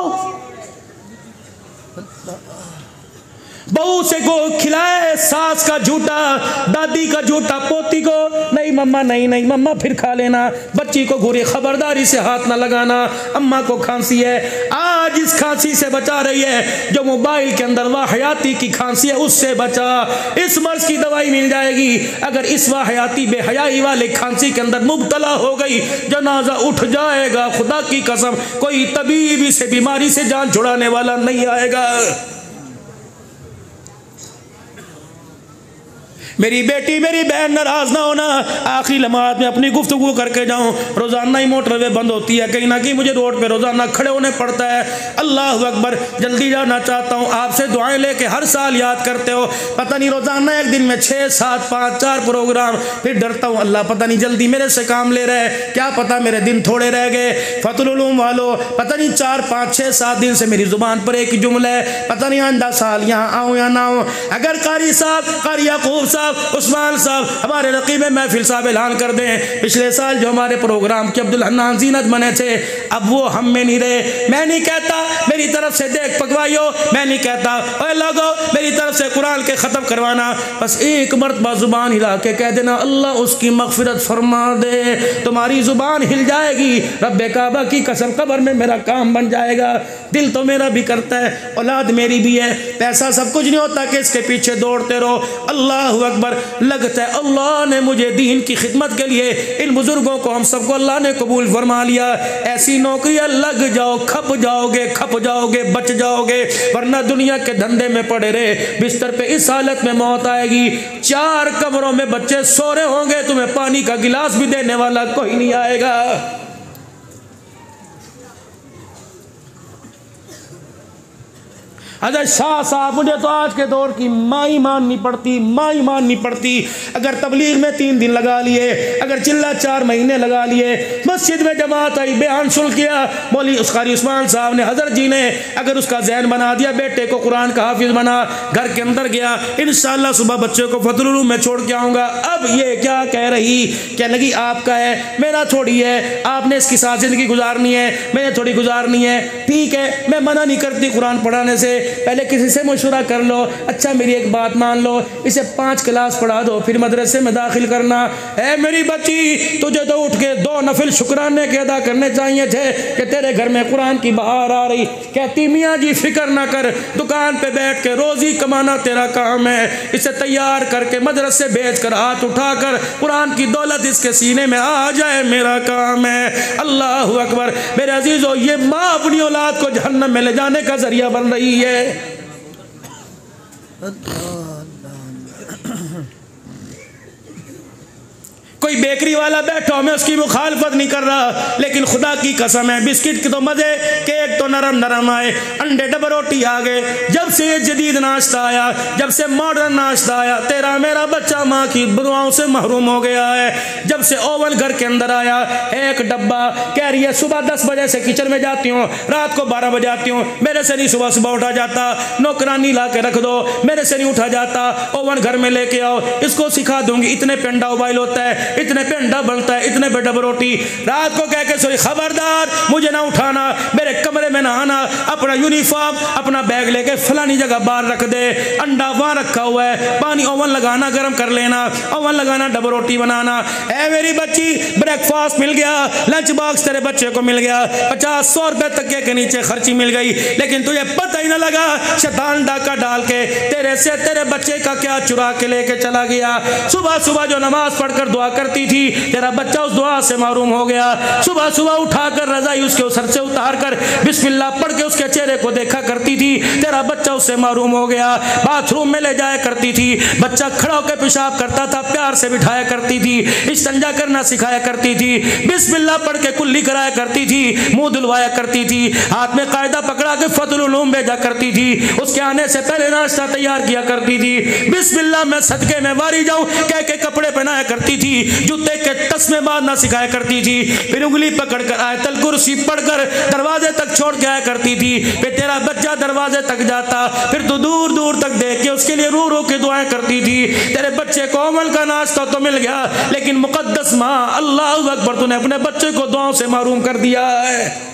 बहू से को खिलाए सास का झूठा, दादी का झूठा पोती को। नहीं मम्मा, नहीं नहीं मम्मा फिर खा लेना, बच्ची को घूरी खबरदारी से हाथ ना लगाना, अम्मा को खांसी है, आज इस खांसी से बचा रही है जो मोबाइल के अंदर वाहयाती की खांसी है, उससे बचा। इस मर्ज की दवाई मिल जाएगी। अगर इस वाहयाती बेहयाई वाले खांसी के अंदर मुब्तला हो गई, जनाजा उठ जाएगा। खुदा की कसम कोई तबीब इस बीमारी से जान छुड़ाने वाला नहीं आएगा। मेरी बेटी मेरी बहन नाराज ना होना, आखिरी लम्हात में अपनी गुफ्तगू करके जाऊं। रोजाना ही मोटरवे बंद होती है, कहीं ना कहीं मुझे रोड पे रोजाना खड़े होने पड़ता है। अल्लाह अकबर, जल्दी जाना चाहता हूं। आपसे दुआएं लेके हर साल याद करते हो, पता नहीं रोजाना एक दिन में 6 7 5 4 प्रोग्राम, फिर डरता हूं अल्लाह पता नहीं जल्दी मेरे से काम ले रहे, क्या पता मेरे दिन थोड़े रह गए। फतहुल उलूम वालों, पता नहीं 4 5 6 7 दिन से मेरी जुबान पर एक ही जुमला है, पता नहीं आइंदा साल यहाँ आऊँ या ना आऊँ। अगर कारी साहब, कारी याकूब साहब, उस्मान साहब, हमारे रकीब महफिल साहब ऐलान कर दें, पिछले साल जो हमारे प्रोग्राम के अब्दुल हन्नान जीनत बने थे, अब वो हम में नहीं रहे। मैं नहीं कहता मेरी तरफ से देख पकवाइयो, मैं नहीं कहता ओए लोगो मेरी तरफ से कुरान के ख़त्म करवाना, बस एक मरतबा ज़ुबान हिला के कह देना अल्लाह उसकी मग़फ़िरत फरमा दे, तुम्हारी ज़ुबान हिल जाएगी। रब्बे काबा की कसम, कब्र में मेरा काम बन जाएगा। दिल तो मेरा भी करता है, औलाद मेरी भी है, पैसा सब कुछ नहीं होता कि इसके पीछे दौड़ते रहो। अल्लाह अकबर, लगता है अल्लाह ने मुझे दीन की खिदमत के लिए, इन बुजुर्गों को हम सबको अल्लाह ने कबूल फरमा लिया। ऐसी नौकरियां लग जाओ, खप जाओगे, बच जाओगे, वरना दुनिया के धंधे में पड़े रहे बिस्तर पे इस हालत में मौत आएगी। 4 कमरों में बच्चे सो रहे होंगे, तुम्हें पानी का गिलास भी देने वाला कोई नहीं आएगा। अजय शाह साहब, मुझे तो आज के दौर की माई माननी पड़ती। अगर तबलीग में 3 दिन लगा लिए, अगर चिल्ला 4 महीने लगा लिए, मस्जिद में जमात आई, बयान सुन किया, मौलवी कारी उस्मान साहब ने, हजरत जी ने अगर उसका जहन बना दिया, बेटे को कुरान का हाफिज बना, घर के अंदर गया, इंशाअल्लाह सुबह बच्चे को फतहुल उलूम में छोड़ के आऊँगा। अब ये क्या लगी आपका है, मेरा थोड़ी है, आपने इसकी साथ ज़िंदगी गुजारनी है, मैंने थोड़ी गुजारनी है। ठीक है, मैं मना नहीं करती कुरान पढ़ाने से, पहले किसी से मशवरा कर लो। अच्छा मेरी एक बात मान लो, इसे 5 क्लास पढ़ा दो, फिर मदरसे में दाखिल करना। है मेरी बच्ची, तुझे तो उठ के 2 नफिल शुक्राने के अदा करने चाहिए थे कि तेरे घर में कुरान की बहार आ रही। कहती मियाँ जी फिक्र ना कर, दुकान पे बैठ के रोजी कमाना तेरा काम है, इसे तैयार करके मदरसे भेज कर हाथ उठाकर कुरान की दौलत इसके सीने में आ जाए, मेरा काम है। अल्लाह अकबर। मेरे अजीजों, ये माँ अपनी औलाद को जहन्नम में ले जाने का जरिया बन रही है। कोई बेकरी वाला बैठा, मैं उसकी मुखालफत नहीं कर रहा, लेकिन खुदा की कसम है, बिस्किट के तो मजे, केक तो नरम नरम आए, अंडे डबल रोटी आ गए। जब से ये जदीद नाश्ता आया, जब से मॉडर्न नाश्ता आया, तेरा मेरा बच्चा माँ की दुआओं से महरूम हो गया है। जब से ओवन घर के अंदर आया, एक डब्बा, कह रही है सुबह 10 बजे से किचन में जाती हूँ, रात को 12 बजे आती हूँ, मेरे से नहीं सुबह उठा जाता, नौकरानी ला के रख दो, मेरे से नहीं उठा जाता, ओवन घर में लेके आओ, इसको सिखा दूंगी, इतने पे अंडा उबाइल होता है, इतने पे अंडा बनता है, इतने पे डबल रोटी। रात को कह के सोई, खबरदार मुझे ना उठाना, मेरे कमरे में ना आना, अपना यूनिफॉर्म अपना बैग लेके फलानी जगह बाहर रख दे, अंडा वहां रखा हुआ है, पानी ओवन लगाना गर्म कर लेना, ओवन लगाना, डबल रोटी बनाना। ऐ मेरी बच्ची, ब्रेकफास्ट मिल गया, लंच बॉक्स तेरे बच्चे को मिल गया, 50-100 रुपए तक के नीचे खर्ची मिल गई, लेकिन तुझे पता ही ना लगा शैतान डाका डाल के तेरे से तेरे बच्चे का क्या चुरा के लेके चला गया। सुबह सुबह जो नमाज पढ़कर दुआ करती थी, तेरा बच्चा उस दुआ से महरूम हो गया। सुबह सुबह उठाकर रजाई उसके सर से उतार कर बिस्मिल्लाह पढ़ के उसके चेहरे को देखा करती थी, तेरा बच्चा उससे महरूम हो गया। बाथरूम में ले जाया करती थी, बच्चा खड़ा होकर पेशाब करता था, प्यार से बिठाया करती थी, इस्तिंजा करना सिखाया करती थी, बिस्मिल्लाह पढ़ के कुल्ली कराया करती थी, मुंह धुलवाया करती थी, हाथ में कायदा पकड़ा के फतहुल उलूम भेजा करती थी, उसके आने से पहले नाश्ता तैयार किया करती थी, बिस्मिल्लाह मैं सदके में वारी जाऊं कह के कपड़े पहनाया करती थी, जूते के तस्मे बांधना सिखाया करती थी, फिर उंगली पकड़कर आयतल कुर्सी पढ़कर दरवाजे तक छोड़ के आया करती थी। फिर तेरा बच्चा दरवाजे तक जाता, फिर तू दूर दूर तक देख के उसके लिए रो रो के दुआएं करती थी। तेरे बच्चे को अमल का नाश्ता तो मिल गया, लेकिन मुकद्दस माँ अल्लाह अकबर, तूने अपने बच्चे को दुआओं से महरूम कर दिया है।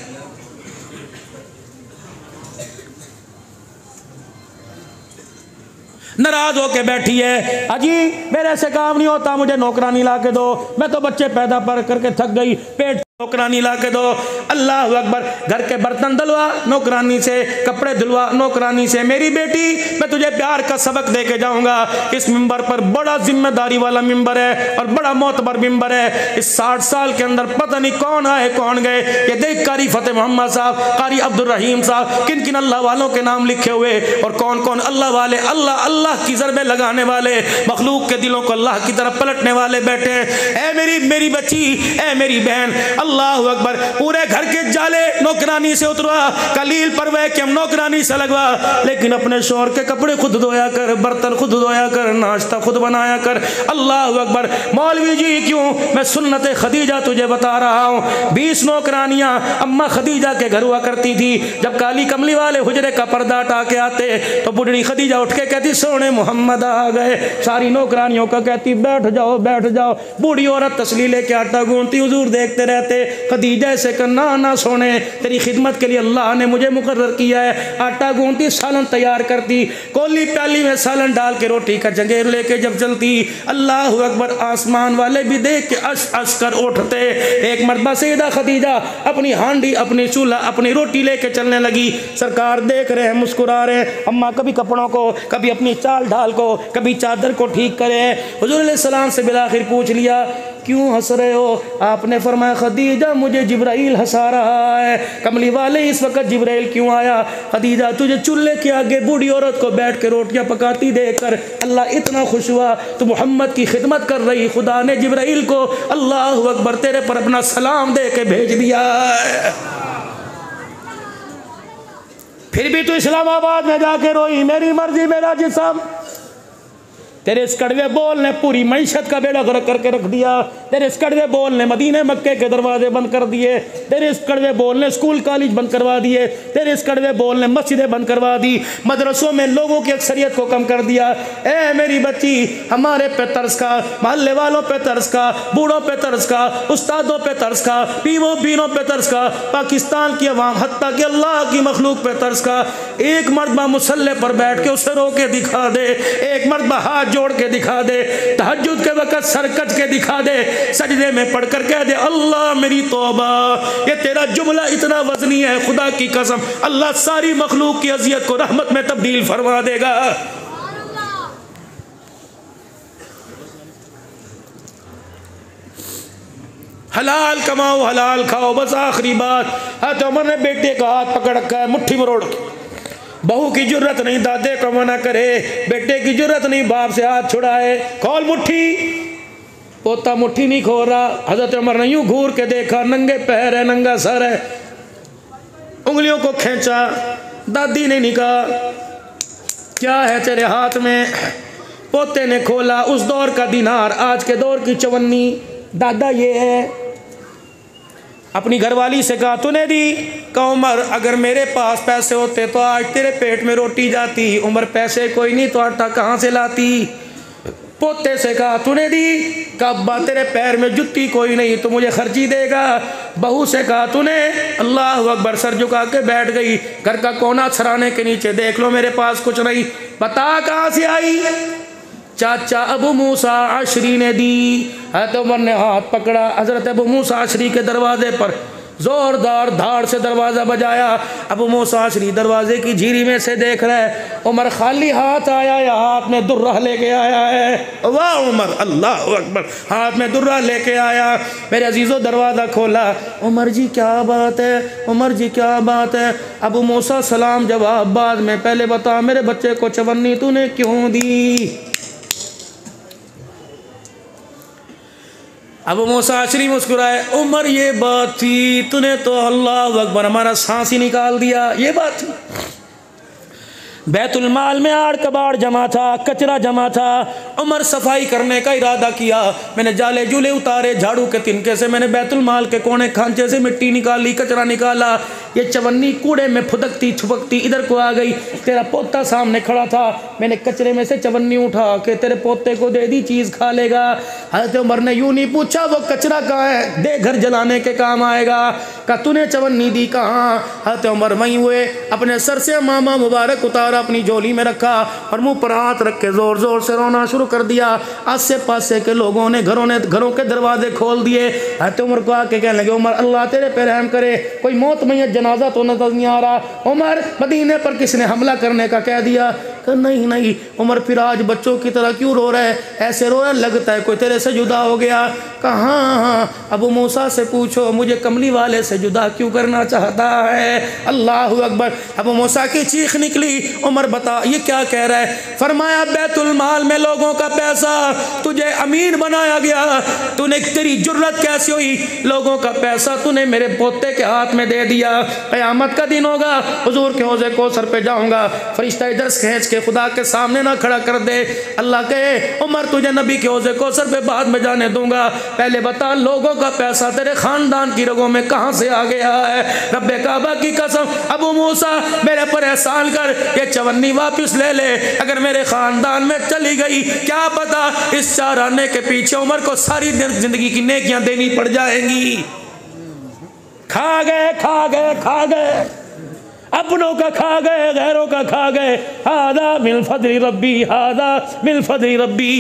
नाराज होके बैठी है, अजी मेरे से काम नहीं होता, मुझे नौकरानी ला के दो, मैं तो बच्चे पैदा कर करके थक गई, पेट नौकरानी ला के दो। अल्लाह अकबर। घर के बर्तन धुलवा नौकरानी से, कपड़े धुलवा नौकरानी से। मेरी बेटी मैं तुझे प्यार का सबक दे के जाऊंगा। इस मिंबर पर बड़ा जिम्मेदारी वाला मिंबर है और बड़ा मोतबर मिंबर है। इस 60 साल के अंदर पता नहीं कौन आए कौन गए। ये देख कारी फतेह मोहम्मद साहब, कारी अब्दुल रहीम साहब, किन किन अल्लाह वालों के नाम लिखे हुए और कौन कौन अल्लाह वाले, अल्लाह अल्लाह की ज़रबे लगाने वाले, मखलूक के दिलों को अल्लाह की तरफ पलटने वाले बैठे हैं। ए मेरी बच्ची, ए मेरी बहन, अल्लाह अकबर। पूरे घर के जाले नौकरानी से उतरवा, कलील परवे के हम नौकरानी से लगवा, लेकिन अपने शौहर के कपड़े खुद धोया कर, बर्तन खुद धोया कर, नाश्ता खुद बनाया कर। अल्लाह अकबर। मौलवी जी क्यों? मैं सुन्नत खदीजा तुझे बता रहा हूँ। 20 नौकरानियां अम्मा खदीजा के घर हुआ करती थी। जब काली कमली वाले हुजरे का पर्दा हटा के आते तो बुढ़ी खदीजा उठ के कहती सोने मोहम्मद आ गए। सारी नौकरानियों का कहती बैठ जाओ बैठ जाओ। बूढ़ी औरत तसली लेके आटा गूंथती, हुजूर देखते रहते। खदीजा से करना ना सोने, तेरी खिदमत के लिए अल्लाह ने मुझे मुकर्रर किया है। आटा गूंथती, सालन तैयार करती, कोली प्याली में सालन डाल के रोटी का जंगेर लेके जब चलती, अल्लाह अकबर, आसमान वाले भी देख के अश अश कर उठते। एक मरतबा सैयदा खदीजा अपनी हांडी, अपनी चूल्हा, अपनी रोटी लेके चलने लगी। सरकार देख रहे हैं, मुस्कुरा रहे हैं। अम्मा कभी कपड़ों को, कभी अपनी चाल ढाल को, कभी चादर को ठीक करे। हुजूर अलैहि सलाम से बिलाखिर पूछ लिया क्यों हंस रहे हो? आपने फरमाया खदीजा मुझे जिब्राइल हंसा रहा है। कमली वाले इस वक्त जिब्राइल क्यों आया? खदीजा तुझे चूल्हे के आगे बूढ़ी औरत को बैठ के रोटियां पकाती देखकर अल्लाह इतना खुश हुआ, तो मोहम्मद की खिदमत कर रही, खुदा ने जिब्राइल को अल्लाह अकबर तेरे पर अपना सलाम दे के भेज दिया। फिर भी तू इस्लामाबाद में जाके रोई, मेरी मर्जी मेरा जिस्म। तेरे इस कड़वे बोल ने पूरी मईशत का बेड़ा गर्क करके रख दिया। तेरे इस कड़वे बोल ने मदीने मक्के के दरवाजे बंद कर दिए। तेरे इस कड़वे बोल ने स्कूल कॉलेज बंद करवा दिए। तेरे इस कड़वे बोल ने मस्जिदें बंद करवा दी, मदरसों में लोगों की अक्सरियत को कम कर दिया। ए मेरी बच्ची, हमारे पे तरस का, मोहल्ले वालों पे तरस का, बूढ़ों पे तरस का, उस्तादों पे तरस का, पीरों पे तरस का, पाकिस्तान की अवाम हत्ता कि अल्लाह की मखलूक पे तरस का। एक मर्तबा मुसल्ले पर बैठ के उसे रो के दिखा दे, एक मर्तबा हाथ जोड़ के दिखा दे, तहज्जुद के वक्त सर कच के दिखा दे, सजदे में पढ़ कर कह दे अल्लाह मेरी तौबा। ये तेरा जुमला इतना वजनी है, खुदा की कसम अल्लाह सारी मखलूक की अजियत को रहमत में तब्दील फरमा देगा। हलाल कमाओ हलाल खाओ, बस आखिरी बात। हज़रत उमर ने बेटे का हाथ पकड़ रखा है मुट्ठी मरोड़ के। बहू की जरूरत नहीं दादे को मना करे, बेटे की जरूरत नहीं बाप से हाथ छुड़ाए, खोल मुट्ठी। पोता मुट्ठी नहीं खोल रहा। हजरत उमर ने यूं घूर के देखा, नंगे पैर है, नंगा सर है, उंगलियों को खींचा। दादी ने नहीं कहा क्या है तेरे हाथ में? पोते ने खोला, उस दौर का दिनार, आज के दौर की चवन्नी। दादा ये है। अपनी घरवाली से कहा तूने दी? कहा उमर अगर मेरे पास पैसे होते तो आज तेरे पेट में रोटी जाती। उमर पैसे कोई नहीं तो आटा कहाँ से लाती? पोते से कहा तूने दी? कहा अब्बा तेरे पैर में जुत्ती कोई नहीं तो मुझे खर्ची देगा। बहू से कहा तूने? अल्लाह अकबर, सर झुका के बैठ गई। घर का कोना सराने के नीचे देख लो, मेरे पास कुछ नहीं। बता कहाँ से आई? चाचा अबू मूसा आशरी ने दी। हज़रत उमर ने हाथ पकड़ा, हज़रत अबू मूसा आशरी के दरवाजे पर जोरदार धाड़ से दरवाज़ा बजाया। अबू मूसा आशरी दरवाजे की झीरी में से देख रहा है। उमर खाली हाथ आया या हाथ में दुर्रा लेके आया है? वाह उमर, अल्लाह अकबर, हाथ में दुर्रा लेके आया। मेरे अजीज़ों दरवाज़ा खोला। उमर जी क्या बात है? उमर जी क्या बात है? अबू मूसा सलाम जवाब बाद में, पहले बता मेरे बच्चे को चवन्नी तूने क्यों दी? अबू मूसा आशरी मुस्कुराए। उमर ये बात थी, तूने तो अल्लाह अकबर हमारा सांस ही निकाल दिया। ये बात थी। बैतुल माल में आड़ कबाड़ जमा था, कचरा जमा था। उमर सफाई करने का इरादा किया। मैंने जाले जूले उतारे, झाड़ू के तिनके से मैंने बैतुल माल के कोने खांचे से मिट्टी निकाली, कचरा निकाला। ये चवन्नी कूड़े में फुदकती छुपकती इधर को आ गई। तेरा पोता सामने खड़ा था, मैंने कचरे में से चवन्नी उठा के तेरे पोते को दे दी, चीज़ खा लेगा। हज़रत उमर ने यूं नहीं पूछा वो कचरा कहाँ है, दे घर जलाने के काम आएगा। कहा तूने चवन्नी दी कहाँ? हज़रत उमर वहीं हुए, अपने सर से मामा मुबारक उतारा, अपनी झोली में रखा और मुंह पर हाथ रख के जोर जोर से रोना शुरू कर दिया। आसे पासे के लोगों ने घरों के दरवाजे खोल दिए। हज़रत उमर को आके कहने लगे, उमर अल्लाह तेरे पे रहम करे, कोई मौत मैयत जनाजा तो नजर नहीं आ रहा। उमर मदीने पर किसने हमला करने का कह दिया? नहीं नहीं। उमर फिर आज बच्चों की तरह क्यों रो रहा है? ऐसे रो रहा लगता है कोई तेरे से जुदा हो गया। कहाँ? अबू मूसा से पूछो मुझे कमली वाले से जुदा क्यों करना चाहता है। अल्लाह अकबर। अबू मूसा की चीख निकली, उमर बता ये क्या कह रहा है? फरमाया बैतुल माल में लोगों का पैसा, तुझे अमीर बनाया गया, तूने तेरी जुर्रत कैसी हुई? लोगों का पैसा तूने मेरे पोते के हाथ में दे दिया। क़यामत का दिन होगा, हुजूर के हौज़े कौसर पे जाऊंगा, फरिश्ता इधर से खींच के खुदा के सामने ना खड़ा कर दे। अल्लाह कहे उमर तुझे नबी के हौज़े कौसर पे बाद में जाने दूंगा, पहले बता लोगों का पैसा तेरे खानदान की रगों में कहां से आ गया है? रब्बे काबा की कसम, अबू मूसा मेरे पर एहसान कर, ये चवन्नी वापस ले ले। अगर मेरे खानदान में चली गई, क्या पता इस 4 आने के पीछे उमर को सारी जिंदगी की नेकियां देनी पड़ जाएंगी। खा गए खा गए खा गए, अपनों का खा गए, गैरों का खा गए। हादा मिन फदली रब्बी, हादा मिन फदली रब्बी।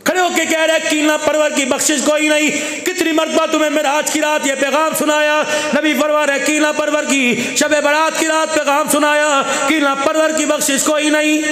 खड़े होके कह रहे कीना परवर की बख्शिश कोई नहीं। कितनी मरतबा तुम्हें मेराज की रात ये पैगाम सुनाया, नबी फरमा रहे कीना परवर की शब बारात की रात पैगाम सुनाया, कीना परवर की बख्शिश कोई नहीं।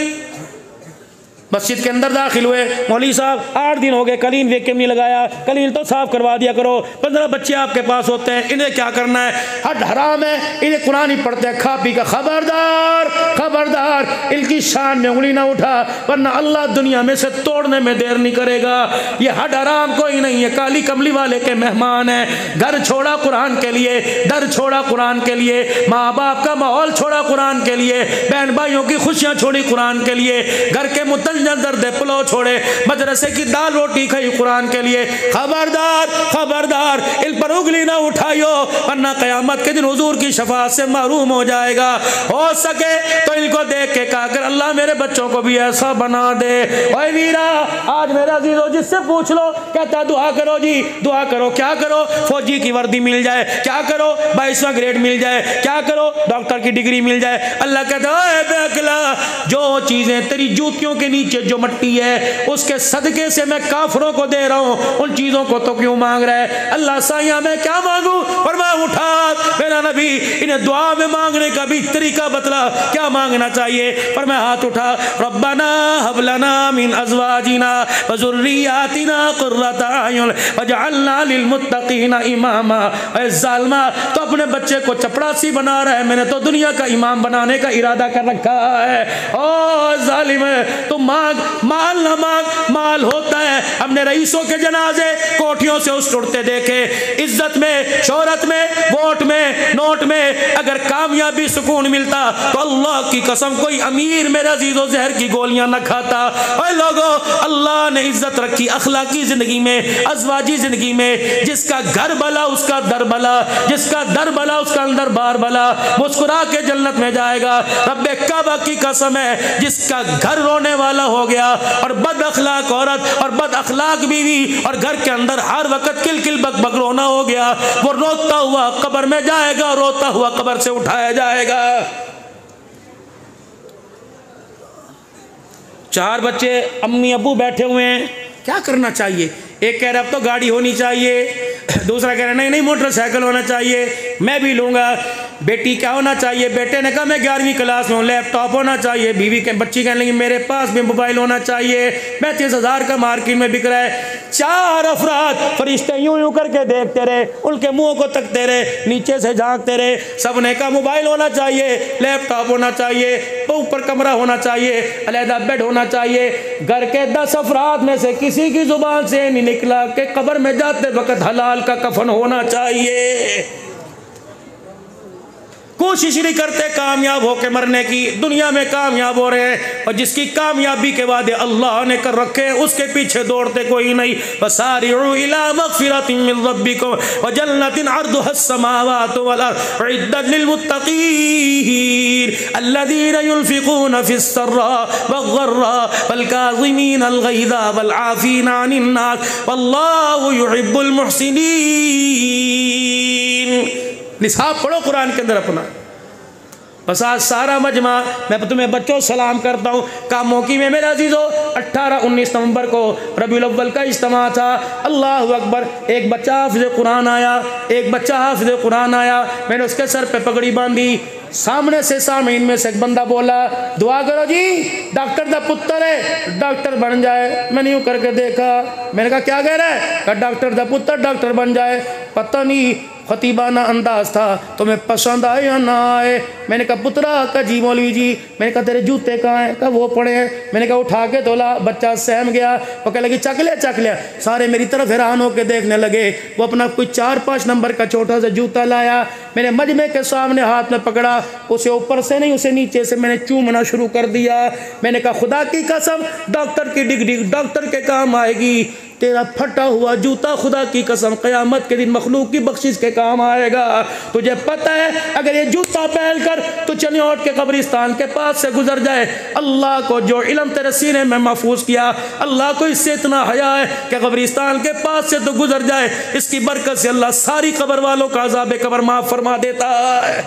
मस्जिद के अंदर दाखिल हुए, मौलवी साहब 8 दिन हो गए कलीन वैक्यूम नहीं लगाया, कलीन तो साफ करवा दिया करो। 15 बच्चे आपके पास होते हैं, इन्हें क्या करना है? हद हराम है, इन्हें कुरान ही पढ़ते हैं खा पी का। खबरदार खबरदार, इनकी शान में उंगली ना उठा, वरना अल्लाह दुनिया में से तोड़ने में देर नहीं करेगा। ये हद हराम कोई नहीं है, काली कमली वाले के मेहमान है। घर छोड़ा कुरान के लिए, दर छोड़ा कुरान के लिए, माँ बाप का माहौल छोड़ा कुरान के लिए, बहन भाइयों की खुशियाँ छोड़ी कुरान के लिए, घर के मुतल दर्द पुलाव छोड़े, मदरसे की दाल रोटी खाई कुरान के लिए। खबरदार खबरदार, इन पर उंगली ना उठाइयो, वरना क़यामत के दिन हुजूर की शफाअत से महरूम हो जाएगा। हो सके तो इनको देख के कहा कर अल्लाह मेरे बच्चों को भी ऐसा बना दे। ओए वीरा, आज मेरा अजीजों जिससे पूछ लो कहता दुआ करो जी, दुआ करो। क्या करो? फौजी की वर्दी मिल जाए, क्या करो? 22वां ग्रेड मिल जाए, क्या करो? डॉक्टर की डिग्री मिल जाए। अल्लाह कहता है जो चीजें तेरी जूतियों के नीचे जो मट्टी है उसके सदके से मैं काफरों को दे रहा हूं, उन चीजों को तो क्यों मांग रहा है? अल्लाह साया मैं क्या मांगू? और मैं उठा मेरा नबी, इन्हें दुआ में मांगने का भी तरीका बतला, क्या मांगना चाहिए? पर मैं हाथ उठा, रब्बना हब लना मिन अज़वाजिना व ज़ुर्रियातिना क़ुर्रता अयुन वजअलना लिलमुत्तक़ीना इमामा। ऐ ज़ालिमा, तो अपने बच्चे को चपड़ासी बना रहा है, मैंने तो दुनिया का इमाम बनाने का इरादा कर रखा है। ओ ज़ालिम, तुम मांग माल न मांग, माल होता है। हमने रईसों के जनाजे कोठियों से उस उड़ते देखे, इज्जत में, शोहरत में, वोट में, नोट में। अगर कामयाबी सुकून मिलता तो अल्लाह की कसम कोई अमीर मेरे अजीजों जहर की गोलियां न खाता। और लोगों, अल्लाह ने इज्जत रखी अखलाकी जिंदगी में, अज़वाजी जिंदगी में। जिसका घर भला उसका दर भला, जिसका दर भला उसका अंदर बार भला, मुस्कुरा के जन्नत में जाएगा। रब्बे काबा की कसम है, जिसका घर रोने वाला हो गया और बद अखलाक औरत और बद अखलाक बीवी और घर के अंदर हर वक्त किल किल बक बक रोना हो गया, वो रोता हुआ कब्र में जाएगा, रोता हुआ कब्र से उठाया जाएगा। 4 बच्चे अम्मी अब्बू बैठे हुए हैं, क्या करना चाहिए? एक कह रहा अब तो गाड़ी होनी चाहिए, दूसरा कह रहा नहीं नहीं मोटरसाइकिल होना चाहिए, मैं भी लूँगा। बेटी क्या होना चाहिए? बेटे ने कहा मैं 11वीं क्लास में हूँ, लैपटॉप होना चाहिए। बीवी के बच्ची कहने लगी मेरे पास भी मोबाइल होना चाहिए, 35,000 का मार्केट में बिक रहा है। 4 अफराद फरिश्ते यूं यूं करके देखते रहे, उनके मुंह को तकते रहे, नीचे से झांकते रहे। सबने कहा मोबाइल होना चाहिए, लैपटॉप होना चाहिए, ऊपर कमरा होना चाहिए, अलहदा बेड होना चाहिए। घर के 10 अफराद में से किसी की जुबान से नहीं निकला कि कब्र में जाते वक्त हलाल का कफन होना चाहिए। कोशिश नहीं करते कामयाब होके मरने की, दुनिया में कामयाब हो रहे हैं और जिसकी कामयाबी के वादे अल्लाह ने कर रखे उसके पीछे दौड़ते कोई नहीं। वसारिउ इला मगफिरतिन मिन रब्बिकुम व जन्नतिन अर्दुहस समावातु वल अर्द उइद्दत लिल मुत्तकीन अल्लज़ीना युनफिकूना फिस सर्रा वज़र्रा वल काज़िमीना अल गैज़ा वल आफ़ीना अनिन नास वल्लाहु युहिब्बुल मुहसिनीन। निसाब पढ़ो कुरान के अंदर अपना। बस आज सारा मजमा मैं तुम्हें बच्चों सलाम करता हूँ। कामोकी में मेरे अजीज़ों 18-19 नवंबर को रबीउल अव्वल का इज्तिमा था। अल्लाह अकबर। एक बच्चा हाफिज़ कुरान आया, एक बच्चा हाफिज़ कुरान आया। मैंने उसके सर पे पगड़ी बांधी। सामने से सामीन में से एक बंदा बोला, दुआ करो जी, डॉक्टर का पुत्र है, डॉक्टर बन जाए। मैंने यूँ करके देखा, मैंने कहा क्या कह रहा है? कहा डॉक्टर का पुत्र डॉक्टर बन जाए। पता नहीं खतीबाना अंदाज था, तुम्हें पसंद आए या ना आए। मैंने कहा पुत्रा का जी मौलवी जी। मैंने कहा तेरे जूते कहाँ हैं? कहा वो पड़े हैं। मैंने कहा उठा के तोला। बच्चा सहम गया। वो कह लगी चक लिया चक लिया। सारे मेरी तरफ हैरान होकर देखने लगे। वो अपना कोई 4-5 नंबर का छोटा सा जूता लाया, मैंने मजमे के सामने हाथ में पकड़ा। उसे ऊपर से नहीं, उसे नीचे से मैंने चूमना शुरू कर दिया। मैंने कहा खुदा की कसम, डॉक्टर की डिग्री डॉक्टर के काम आएगी। तेरा फटा हुआ जूता खुदा की कसम क़यामत के दिन मखलूक की बख्शिश के काम आएगा। तुझे पता है अगर ये जूता पहन कर तो चनियोट के कब्रिस्तान के पास से गुजर जाए, अल्लाह को जो इल्म तेरे सीने में महफूज किया, अल्लाह को इससे इतना हया है कि कब्रिस्तान के पास से तो गुजर जाए, इसकी बरकत से अल्लाह सारी कब्र वालों का अज़ाब कब्र माफ़ फरमा देता है।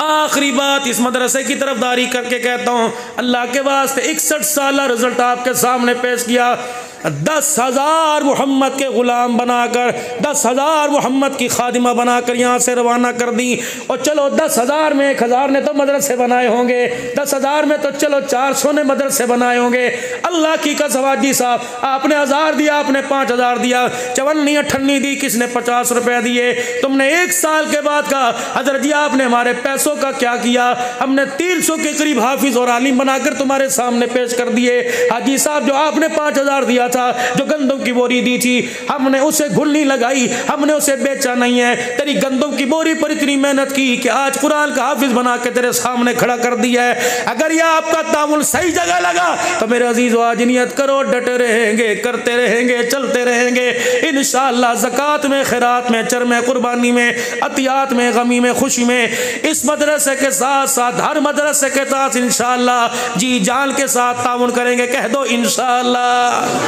आखिरी बात इस मदरसे की तरफदारी करके कहता हूँ, अल्लाह के वास्ते 61 साल रिजल्ट आपके सामने पेश किया। 10,000 मोहम्मद के ग़ुलाम बनाकर, 10,000 मोहम्मद की खादिमा बनाकर यहाँ से रवाना कर दी। और चलो 10,000 में 1,000 ने तो मदरसे बनाए होंगे, 10,000 में तो चलो 400 ने मदरसे बनाए होंगे। अल्लाह की कसम हाजी साहब, आपने 1000 दिया, आपने 5000 दिया, चवन्नी अठन्नी दी, किसने 50 रुपये दिए। तुमने 1 साल के बाद कहा हज़रत जी आपने हमारे पैसों का क्या किया? हमने 300 के करीब हाफिज और आलिम बनाकर तुम्हारे सामने पेश कर दिए। हाजी साहब जो आपने 5000 दिया था, जो गंदम की बोरी दी थी, हमने उसे घुलनी लगाई, हमने उसे बेचा नहीं है। तेरी गंदम की बोरी पर इतनी मेहनत की कि आज कुरान का हाफिज बना के तेरे सामने खड़ा कर दिया है। अगर यह आपका तामुल सही जगह लगा तो मेरे अजीज़ों आज नियत करो, डटे रहेंगे, करते रहेंगे, चलते रहेंगे इंशाअल्लाह। ज़कात में, खैरात में, चर में, कुर्बानी में, अतियात में, गमी में, खुशी में, इस मदरसे के साथ साथ हर मदरसे के साथ इंशाअल्लाह जी जान के साथ ताउन करेंगे। कह दो इंशाअल्लाह।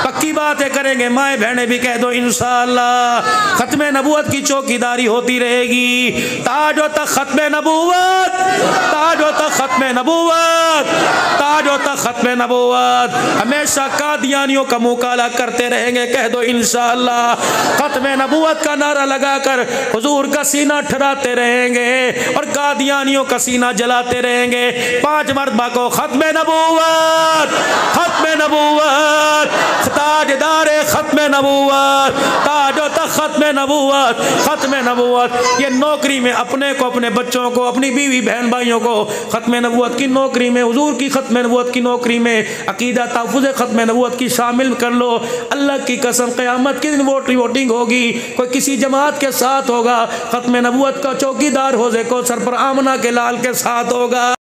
पक्की बातें करेंगे, माए बहनें भी कह दो इंशाअल्लाह। खत्मे नबूवत की चौकीदारी होती रहेगी। ताजो तक खत्मे नबूवत, ताजो तक खत्मे नबूवत, ताजो तक खत्मे नबूवत। हमेशा कादियानियों का मुकाला करते रहेंगे। कह दो इंशाअल्लाह। खत्मे नबूवत का नारा लगाकर हुजूर का सीना ठहराते रहेंगे और कादियानियों का सीना जलाते रहेंगे। 5 मरतबा को खत्मे नबूवत, खत्मे नबूवत, ताजदारे खत्मे नबूवत, ताजो तक खत्मे नबूवत, खत्मे नबूवत। ये नौकरी में अपने को, अपने बच्चों को, अपनी बीवी बहन भाइयों को खत्मे नबूवत की नौकरी में, हुजूर की खत्मे नबूवत की नौकरी में, अकीदा तहफ़्फ़ुज़ खत्मे नबूवत की शामिल कर लो। अल्लाह की कसम क़यामत के दिन वोटिंग होगी, कोई किसी जमात के साथ होगा, खत्मे नबूवत का चौकीदार होज़े को सर पर आमना के लाल के साथ होगा।